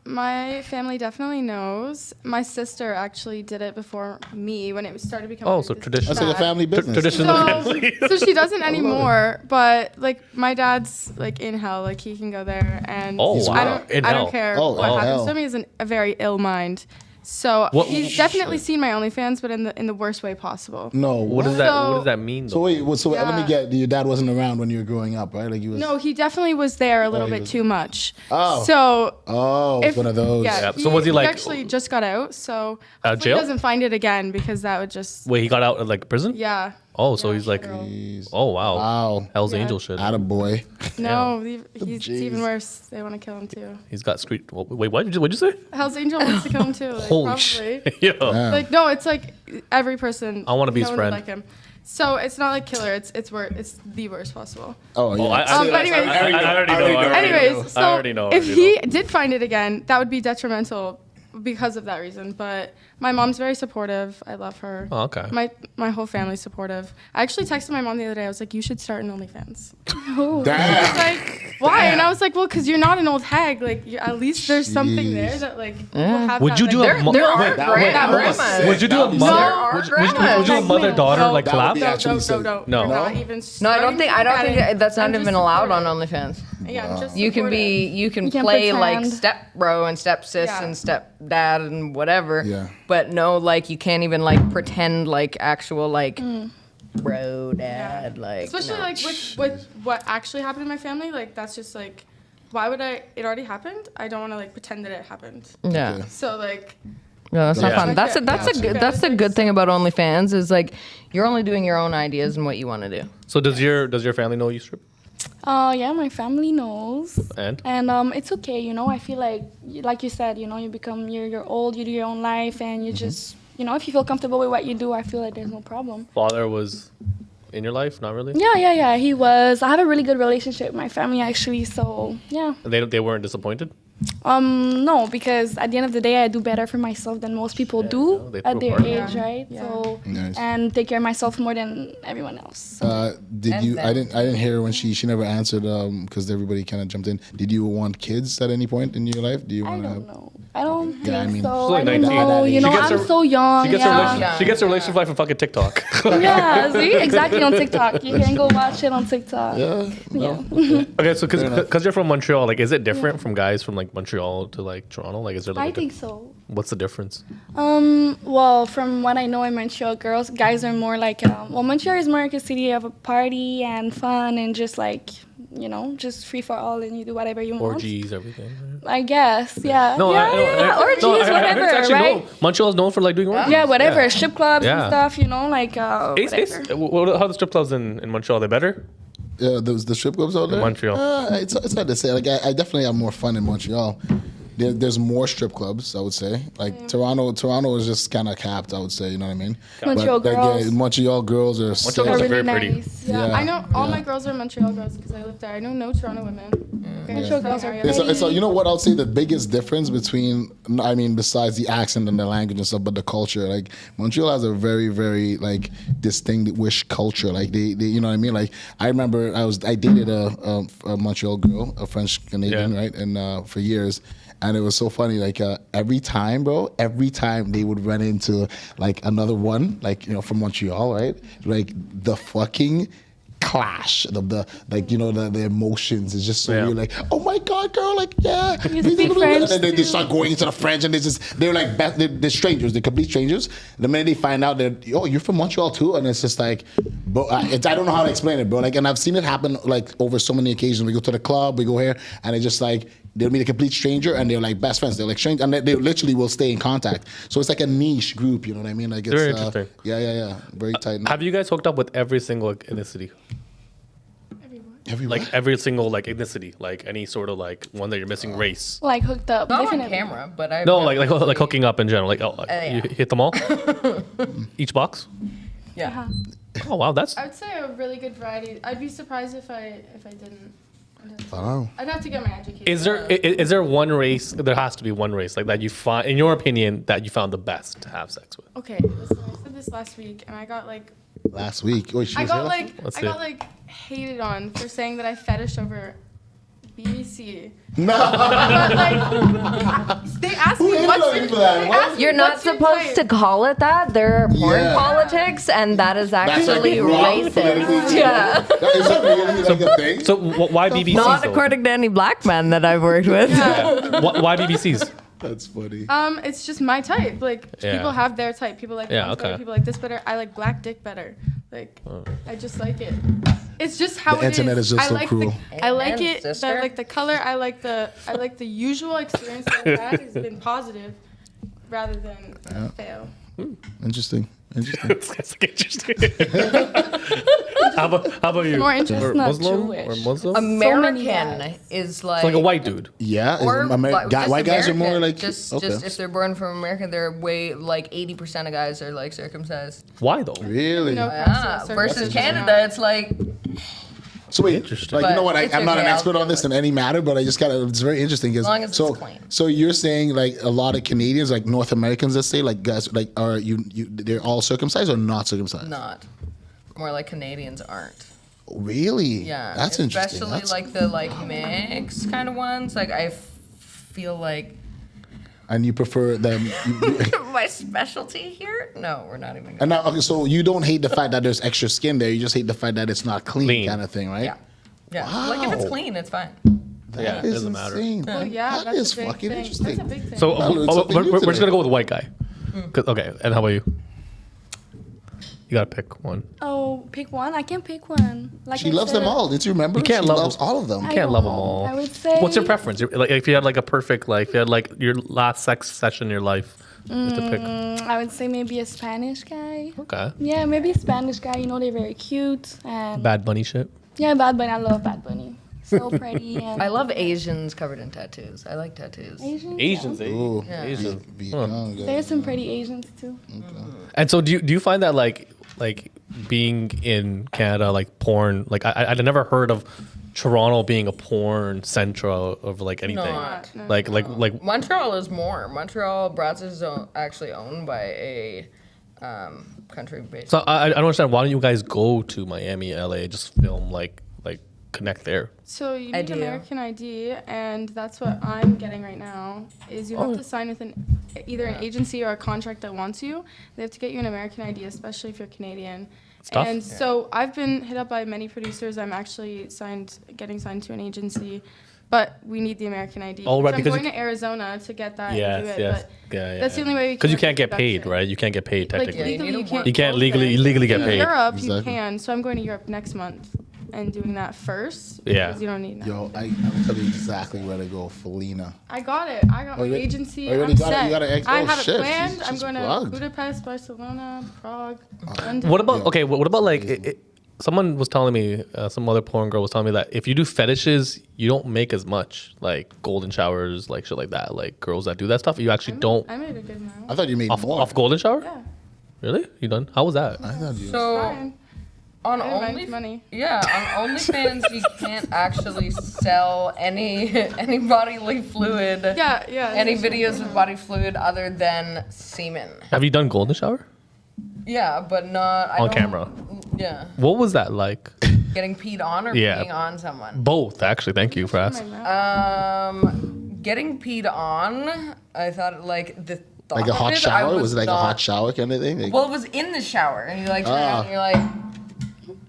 My family definitely knows. My sister actually did it before me when it started becoming. Oh, so tradition. That's like a family business. Tradition of the family. So she doesn't anymore, but like my dad's like in hell, like he can go there, and Oh, He's wow. I don't, In I hell. don't care Oh, what oh, happens hell. to him. He's a very ill mind, so What- he's definitely seen my OnlyFans, but in the worst way possible. No. What does that mean? So Though? wait, let me Yeah. get. Your dad wasn't around when you were growing up, right? Like he was. No, he definitely was there a little he bit was- too much. Oh. So Oh, it's if- one of those. Yeah. Yeah, so was he like- actually just got out, so Out of hopefully jail? he doesn't find it again because that would just Wait, he got out of like prison? yeah. Oh, so Yeah, he's like, girl. Jeez. oh wow, Wow. Hell's Yeah. Angel shit. Attaboy. No, he's Jeez. it's even worse. They want to kill him too. He's got street. Wait, what'd you say? Hell's Angel wants to kill him too. Like, Holy probably. shit! Yeah. Like no, it's like every person. I wanna be his no one would friend. Like him. So it's not like killer. It's the worst possible. Oh yeah. Oh, But anyways, I already know. anyways, so I already know. if he did find it again, that would be detrimental because of that reason. But my mom's very supportive. I love her. Oh, okay. My whole family's supportive. I actually texted my mom the other day. I was like, "You should start an OnlyFans." Damn. Like, why? And I was like, "Well, because you're not an old hag. Like, at least there's something there Jeez. that like people have." Would that, you like, do they're- a mo- There are wait, grandmas. would you do a That would be mother? sick. are Would you grandmas. do a mother-daughter like That would collab? be actually sick. No. No. We're not even No, I don't think. I don't starting think at that's it. not I'm just even allowed on supportive. OnlyFans. Yeah, I'm just You can supportive. be. You can can't play like pretend. step bro and step sis Yeah. and step dad and whatever. Yeah. But no, like you can't even like pretend like actual like bro dad. Like Especially no. like with what actually happened in my family. Like that's just like, why would I? It already happened. I don't want to like pretend that it happened. Yeah. So like, No, that's not Yeah. fun. That's a Yeah. that's a good thing about OnlyFans is like you're only doing your own ideas and what you want to do. So does your family know you strip? Yeah, my family knows. And It's okay, you know. I feel like you said, you know, you're old, you do your own life, and you just, you know, if you feel comfortable with what you do, I feel like there's no problem. father was in your life? Not really. Yeah. He was. I have a really good relationship with my family, actually. So yeah. They weren't disappointed. No, because at the end of the day, I do better for myself than most people do they at threw their hard. age, right? Yeah. So Nice. and take care of myself more than everyone else. So. Did And you? I then- didn't hear when she never answered because everybody kind of jumped in. Did you want kids at any point in your life? Do you I want to don't have? know. I don't Yeah, I think mean- so. She's I like don't 19. know. You She know, gets I'm her- so young. She gets yeah. she gets a relationship life from fucking TikTok. Yeah, see? Exactly on TikTok. You can go watch it on TikTok. Yeah. Okay, so because you're from Montreal, like, is it different from guys from like Montreal to like Toronto? Like, is there like I think so. what's the difference? Well, from what I know in Montreal, guys are more like, Montreal is more like a city of a party and fun and just like, you know, just free for all and you do whatever you want. Orgies, everything. Right? I guess, yeah. No, yeah, orgies, no, whatever, it's actually right? no. Montreal's known for like doing orgies. Yeah, whatever. Strip clubs Yeah. and stuff, you know, like, whatever. How are the strip clubs in Montreal? Are they better? The strip clubs out there. Montreal. It's hard to say. Like I definitely have more fun in Montreal. there's more strip clubs. I would say like Toronto is just kind of capped. I would say, you know what I mean? Montreal But, girls. Montreal girls are Montreal still, girls are really very pretty. nice. Yeah, Yeah. I know all Yeah. my girls are Montreal girls because I live there. I know no Toronto women. Montreal girls are It's pretty. you know what I'll say the biggest difference between, I mean, besides the accent and the language and stuff, but the culture. Like Montreal has a very, very like distinguished culture. Like they you know what I mean? Like I remember I dated a Montreal girl, a French Canadian, Yeah. right? And for years. And it was so funny, like every time they would run into like another one, like, you know, from Montreal, right? Like the fucking clash of the like, you know, the emotions is just so Yeah. weird. Like, oh my god, girl, like, yeah. You speak French And then they too. start going into the French, and they're like they're strangers, they're complete strangers. The minute they find out that, oh, you're from Montreal too, and it's just like, bro, I don't know how to explain it, bro. Like, and I've seen it happen like over so many occasions. We go to the club, we go here, and it's just like they'll meet a complete stranger, and they're like best friends. They're like strangers, and they literally will stay in contact. So it's like a niche group, you know what I mean? Like it's Very interesting. Yeah, very tight. Have you guys hooked up with every single ethnicity? Everywhere. Like every single like ethnicity, like any sort of like one that you're missing race. Like hooked up. Not on definitely. camera, but I No, like hooking up in general. Like you yeah. hit them all, each box. Yeah. Oh wow, that's I would say a really good variety. I'd be surprised if I didn't. Wow. I'd have to get my education. is there one race? There has to be one race like that you find, in your opinion, that you found the best to have sex with. Okay, listen, I said this last week, and I got like Last week. Oh, she I was got here? like Let's I see. got like hated on for saying that I fetish over BBC. No. But like they asked Who me hated what's on your, you for that? they What? asked me, You're not "What's your supposed to type?" call it that. There are porn Yeah. politics, and that is That's actually like wrong racist. politically. Yeah. Is that really like a thing? So why BBCs? Not though? according to any black men that I've worked with. Why BBCs? That's funny. It's just my type. Like Yeah. people have their type. People like Yeah, blondes better, okay. people like this better. I like black dick better. Like I just like it. It's just how The it internet is just I so like cruel. I like Amen, it. sister. Like the color. I like the usual experience that I've had has been positive, rather than fail. Interesting. That's like interesting. how about you? More interesting, Or not Muslim Jewish. or Muslim? American guys. is like, It's like a white dude. Yeah, or White just guys are more American. like just okay. if they're born from America, they're way like 80% of guys are like circumcised. Why though? Really? No, Yeah, versus Canada, it's like So wait, Interesting. like, you know But what? it's I'm not an okay, I'll expert on do this it. in any matter, but I just got it's very interesting because As long as it's so clean. so you're saying like a lot of Canadians, like North Americans, let's say, like guys, like are you they're all circumcised or not circumcised? not. More like Canadians aren't. Really? Yeah, that's interesting. Especially That's- like the like mix kind of ones. Like I feel like and you prefer them. my specialty here. No, we're not even. And now, okay, so you don't hate the fact that there's extra skin there. You just hate the fact that it's not clean, Clean. kind of thing, right? Yeah, yeah. Like if it's Wow. clean, it's fine. Yeah, it Is doesn't matter. insane. Well, yeah, That that's is a big fucking thing. interesting. That's a big thing. So I learned something new we're just today. gonna go with white guy. 'Cause- Okay, and how about you? You gotta pick one. Oh, pick one. I can pick one. Like She I loves said, them all. Did you remember? You can't she love loves them. all of them. You I can't love them know. all. I would say. What's your preference? Like if you had like a perfect, like if you had like your last sex session in your life, just to pick. I would say maybe a Spanish guy. Okay. Yeah, maybe a Spanish guy. You know, they're very cute and Bad Bunny shit. yeah, Bad Bunny. I love Bad Bunny. So pretty and I love Asians covered in tattoos. I like tattoos. Asians. Asians, eh? Ooh, Yeah. Asians. Vietnam, yeah. There's some pretty Asians too. And so do you find that like being in Canada, like porn, like I'd never heard of Toronto being a porn central of like anything. Not. No. Like Montreal is more. Montreal, Brazos is actually owned by a country based. so I don't understand, why don't you guys go to Miami, LA, just film like connect there? So you I need do. American ID, and that's what I'm getting right now. Is you have to sign with either an agency or a contract that wants you. They have to get you an American ID, especially if you're Canadian. tough. And so I've been hit up by many producers. I'm actually getting signed to an agency, but we need the American ID. Oh, right, So because I'm going you- to Arizona to get that and do Yes, it. yes. But Yeah. that's the only way we Because you can can't get paid, production. right? You can't get paid Like technically. you need legally, a you can't. work You can't go legally there. legally get In paid. Europe, you Exactly. can. So I'm going to Europe next month and doing that first. Yeah. Because you don't need that. Yo, I'll tell you exactly where to go, Felina. I got it. I got Oh, my you- agency. oh, you I'm already got it? set. You got it. I Oh, have shit. it planned. She's I'm going plugged. to Budapest, Barcelona, Prague, London. What about okay? What about like someone was telling me, some other porn girl was telling me that if you do fetishes, you don't make as much, like golden showers, like shit like that. Like girls that do that stuff, you actually don't I made a good amount. I thought you made more. off golden shower. Yeah. Really? You done? How was that? I thought you. So Fine. on I didn't mind OnlyFans, money. yeah, on OnlyFans you can't actually sell any bodily fluid. Yeah, yeah. Any videos with body fluid other than semen. Have you done golden shower Yeah, but not I on don't- camera? Yeah, What was that like? getting peed on or Yeah. peeing on someone. Both, actually. Thank you for asking. Getting peed on, I thought like the thought Like a of hot it, shower? I Was it like a not- hot shower kind of thing? Like, Well, it was in the shower, and you like turn Ah. around and you're like,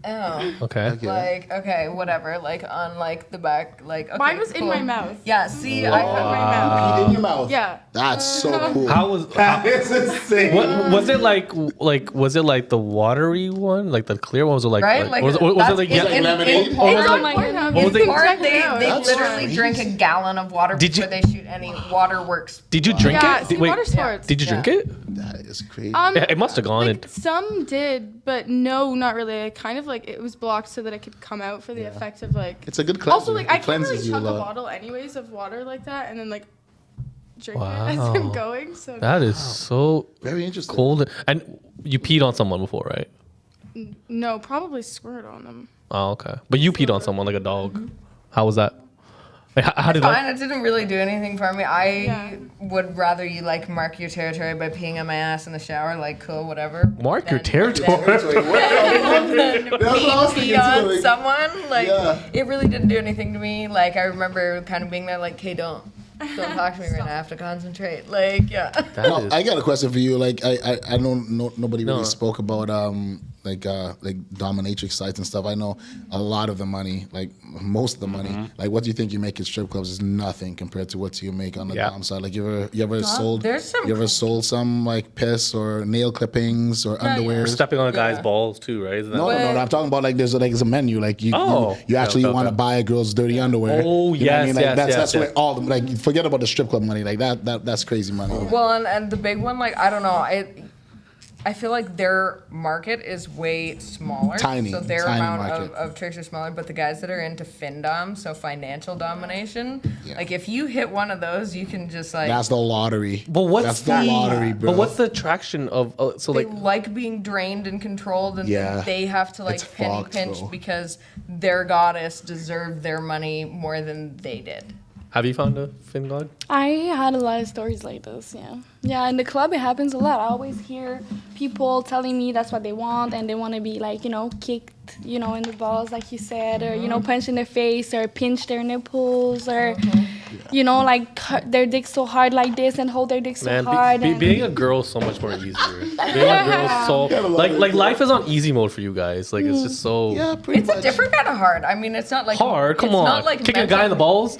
oh. Okay. Okay. Like, okay, whatever. Like on like the back, like okay, Mine was in cool. my mouth. Yeah, see, My mouth. Peed in your mouth. Yeah. That's so cool. How was? That is insane. What was it like? Like was it like the watery one, like the clear one? Was it like? right? Like was it that's like? in, in, lemonade? in Or was porn, it Oh my goodness. What was in it? porn, Check it they out. That's literally crazy. drink a gallon of water Did you- before they shoot any waterworks. Did you drink Yeah, it? see, water sports. Did you drink Yeah. it? That is crazy. It must have gone. Like, some did, but no, not really. I kind of like it was blocked so that it could come out for the effect of like. It's a good cleanser. Also, like It I can't cleanses really you a chug a lot. bottle anyways of water like that, and then like drink it as Wow. I'm going. So That is so Very interesting. cold. And you peed on someone before, right? no, probably squirt on them. Oh, okay. But you peed on someone like a dog. How was that? Like, how did Fine, that? it didn't really do anything for me. I Yeah. would rather you like mark your territory by peeing on my ass in the shower, like cool, whatever. Mark your than- territory. than That's what I was pee thinking too, on like- someone. Like Yeah. it really didn't do anything to me. Like I remember kind of being there, like, "Hey, don't talk to me right now. I have to concentrate." Like, yeah. That No, is- I got a question for you. Like, I know nobody really No. spoke about like dominatrix sites and stuff. I know a lot of the money, like most of the money. Like, what do you think you make in strip clubs is nothing compared to what you make on the Yeah. dom side. Like, you ever sold? there's some- You ever sold some like piss or nail clippings or underwear? Stepping on a guy's Yeah. balls too, right? Isn't that No, no, no. I'm talking about like there's a menu. Like you Oh. you actually Okay, want to okay. buy a girl's dirty underwear. Oh, You know what I yes, Like, yes, that's yes, where yes. all the like forget about the strip club money. Like that's crazy money. Well, and the big one, like I don't know, I feel like their market is way smaller. Tiny, So their tiny amount market. of tricks are smaller, but the guys that are into findom, so financial domination, Yeah. like if you hit one of those, you can just like That's the lottery. But what's that's the lottery, bro? But what's the attraction of? So they like, like being drained and controlled, and Yeah. they have to like It's penny fucked, pinch bro. because their goddess deserved their money more than they did. have you found a fin god? I had a lot of stories like this, yeah. Yeah, in the club it happens a lot. I always hear people telling me that's what they want and they want to be like, kicked, in the balls like you said, or, punched in their face or pinch their nipples or, like cut their dick so hard like this and hold their dick so Man, hard. and- being a girl is so much more easier. Being a girl is so like life is on easy mode for you guys. Like it's just so Yeah, pretty It's much. a different kind of hard. I mean, it's not like hard. Come it's on, not like kicking a guy in the balls.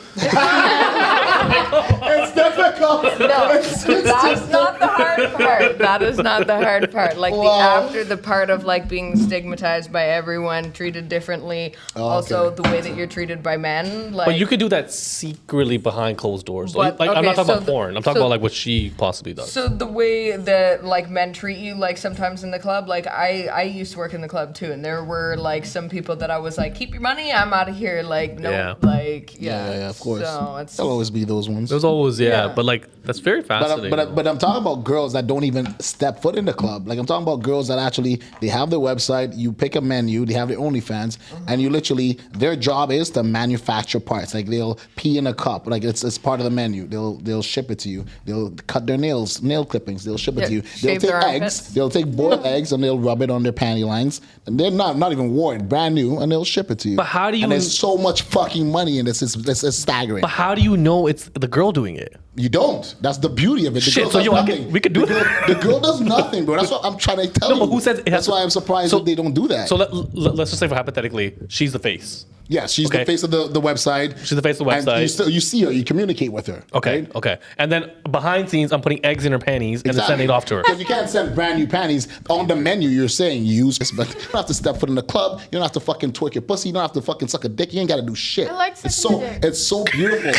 It's difficult. No, that's not the hard part. That is not the hard part. Like the Wow. after the part of like being stigmatized by everyone, treated differently. Also, okay. the way that you're treated by men. Like, But you could do that secretly behind closed doors. But, Like I'm okay, not talking so about the- porn. I'm talking so- about like what she possibly does. So the way that like men treat you, like sometimes in the club, like I used to work in the club too, and there were like some people that I was like, keep your money, I'm out of here. Like no, Yeah. like Yeah, of course. So it's There'll always be those ones. There's always Yeah. but like that's very fascinating. But I'm talking about girls that don't even step foot in the club. Like I'm talking about girls that actually they have their website. You pick a menu. They have their OnlyFans, and you literally their job is to manufacture parts. Like they'll pee in a cup. Like it's part of the menu. They'll ship it to you. They'll cut their nail clippings. They'll ship it Yeah, to you. shave They'll take their eggs. armpits. They'll take boiled eggs and they'll rub it on their panty lines. And they're not even worn, brand new, and they'll ship it to you. But how do you- And there's so much fucking money in this. It's staggering. but how do you know it's the girl doing it? You don't. That's the beauty of it. The Shit, girl so does yo, nothing. we could do the girl, that. the girl does nothing, bro. That's what I'm trying to tell No, you. but who says it has That's to- why I'm surprised So- that they don't do that. So let's just say for hypothetically, she's the face. Yeah, she's the Okay. face of the website. She's the face of the And website. you see her, you communicate with her. Okay, right? okay. And then behind scenes, I'm putting eggs in her panties and then sending it off to her. Because you can't send brand new panties on the menu. You're saying you use this, but you don't have to step foot in the club. You don't have to fucking twerk your pussy. You don't have to fucking suck a dick. You ain't got to do shit. I like it's sucking so a dick. it's so beautiful.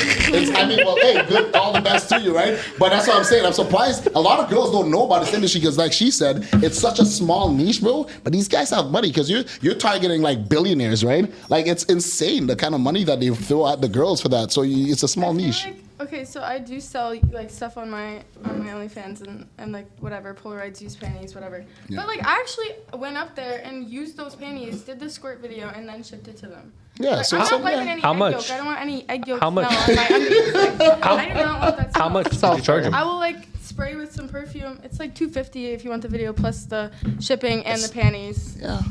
I mean, well, hey, good, all the best to you, right? But that's what I'm saying. I'm surprised a lot of girls don't know about this industry because, like she said, it's such a small niche, bro. But these guys have money because you're targeting like billionaires, right? Like it's insane the kind of money that they throw at the girls for that. So it's a small I feel niche. like- okay, so I do sell like stuff on my OnlyFans and like whatever Polaroids, used panties, whatever. Yeah. But like I actually went up there and used those panties, did the squirt video, and then shipped it to them. Yeah, Like, so I'm it's not okay. wiping any How egg much? yolk. I don't want any egg yolk How much? smell on my undies. Like, I do not want that smell. How much did you charge him? I will like spray with some perfume. It's like $250 if you want the video plus the shipping and the panties. Yeah.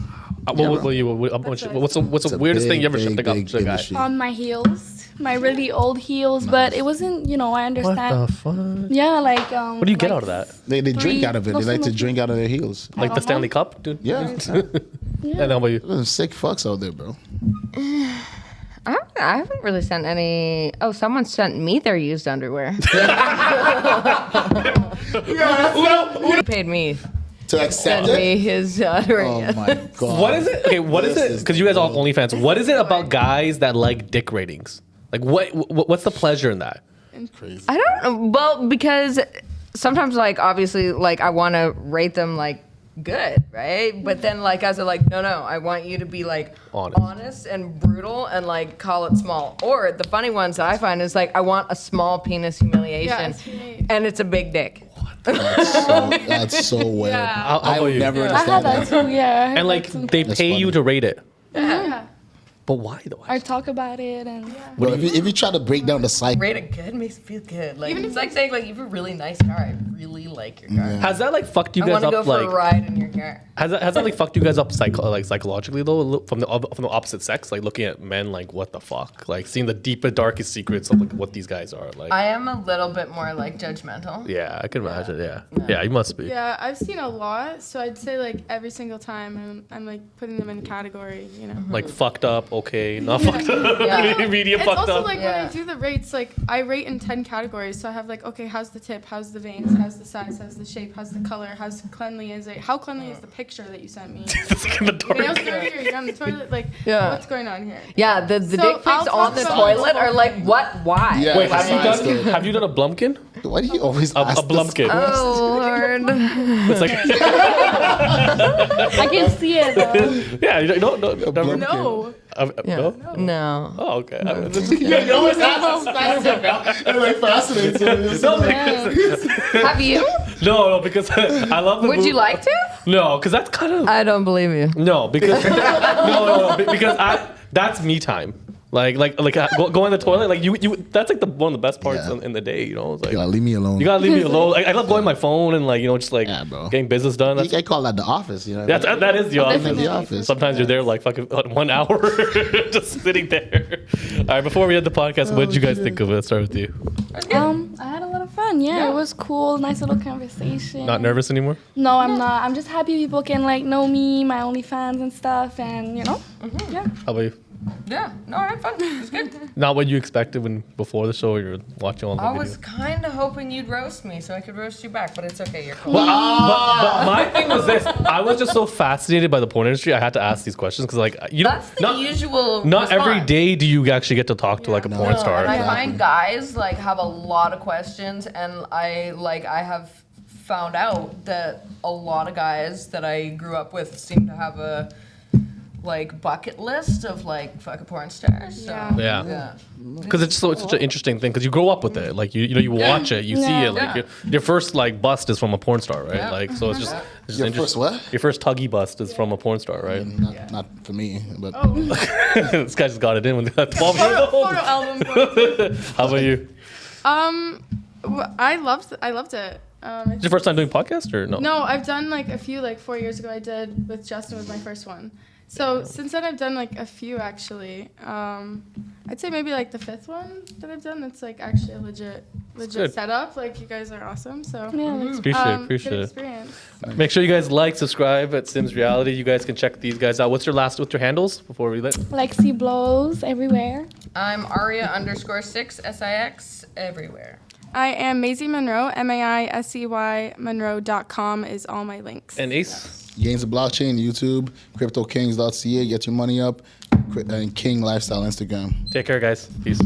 What's the It's a weirdest thing you ever big, shipped a big to a guy? industry. On my heels, my really old heels, but it wasn't. I understand. fuck? Yeah, like. What do you get out of that? They drink Three- out of it. They close like to to drink out of their heels. Like the Uh-huh. Stanley Cup, dude? Yeah. And how about you? There's sick fucks out there, bro. I haven't really sent any. Oh, someone sent me their used underwear. Who paid me? To accept Send me it. his underwear. Oh yes. my god. What is it? Okay, what is it? Because you guys all have OnlyFans. What is it about guys that like dick ratings? Like, what's the pleasure in that? I don't know. Well, because sometimes, like, obviously, like, I want to rate them, like, good, right? But then, like, guys are like, no, I want you to be, like, Honest. and brutal and, like, call it small. Or the funny ones that I find is, like, I want a small penis humiliation. Yes, me. And it's a big dick. That's so weird. How I about would you? never I had understand that that. too. Yeah. And like they That's pay you funny. to rate it, Yeah. but why though? I talk about it and. Bro, if you try to break down the cycle, Rate it good makes me feel good. Like, Even it's if like saying, like, you have a really nice car. I really like your car. Has that like fucked you I guys want to up? go for Like, a ride in your car. has that like fucked you guys up psychologically though, from the opposite sex? Like looking at men, like what the fuck? Like seeing the deeper, darkest secrets of like what these guys are. Like, I am a little bit more, like, judgmental. yeah, I can imagine. Yeah, you must be. Yeah, I've seen a lot, so I'd say like every single time I'm like putting them in category, Like fucked up, okay, not fucked up, Yeah. medium It's fucked also up. like when Yeah. I do the rates, like I rate in 10 categories. So I have like, okay, how's the tip? How's the veins? How's the size? How's the shape? How's the color? How's cleanly is it? How cleanly is the picture that you sent me? It's like in the Your nails dark. dirty or you're on the toilet? Like, Yeah. what's going on here? Yeah, the So dick pics I'll on talk the about toilet the are whole like, thing. what? Why? Yeah. Wait, Size though. have you done a Blumpkin? Why do you always A ask this? Blumpkin. Oh, Lord. It's like I can see it though. yeah, you don't no, never. Blumpkin. No. No. No. Oh, okay. Yeah, you always ask this question, bro. It like fascinates you. Have you? No, because I love the Would you move- like to? No, because that's kind of I don't believe you. no, because no, because that's me time. Like go in the toilet. Like you that's like one of the best parts Yeah. in the day. You know, it's like You gotta leave me alone. you gotta leave me alone. Like, I love going on my phone and like just like Yeah, bro. getting business done. You can call that the office, you know. That is the office. the office. Sometimes you're there like fucking 1 hour, just sitting there. All right, before we end the podcast, what did you guys think of it? Let's start with you. I had a lot of fun. Yeah, it was cool. Nice little conversation. Not nervous anymore? No, I'm not. I'm just happy people can like know me, my OnlyFans and stuff, and yeah. How about you? Yeah. No, I had fun. It was good. Not what you expected when before the show you were watching all the I video. was kind of hoping you'd roast me so I could roast you back, but it's okay. You're cool. But my thing was this: I was just so fascinated by the porn industry. I had to ask these questions because, like, you don't. That's the usual. Not every response. day do you actually get to talk to like a porn No, star. and I Exactly. find guys like have a lot of questions, and I have found out that a lot of guys that I grew up with seem to have a like bucket list of like fucking porn stars. So, Yeah. Yeah. Because it's such an interesting thing. Because you grow up with it, like you watch it, you see Yeah. it. Like Yeah. your first like bust is from a porn star, right? Yeah. Like so it's just Your interesting. first what? Your first tuggy bust is from a porn star, right? Not for me, but This guy just got it in when he was 12 years old. Photo album. Going How about you? I loved it. Is it your first time doing podcast or no? No, I've done like a few. Like 4 years ago, I did with Justin was my first one. So since then I've done like a few actually. I'd say maybe like the 5th one that I've done. That's like actually a legit good. setup. Like you guys are awesome. So Yeah, like, Appreciate good it. experience. Make sure you guys like, subscribe at Sims Reality. You guys can check these guys out. What's your handles before we let? Lexi blows everywhere. I'm Aria_6 SIX everywhere. I am Maisie Monroe. MAISEY Monroe.com is all my links. And Ace. Gains of Blockchain, YouTube, CryptoKings.ca, get your money up, and King Lifestyle Instagram. Take care, guys. Peace.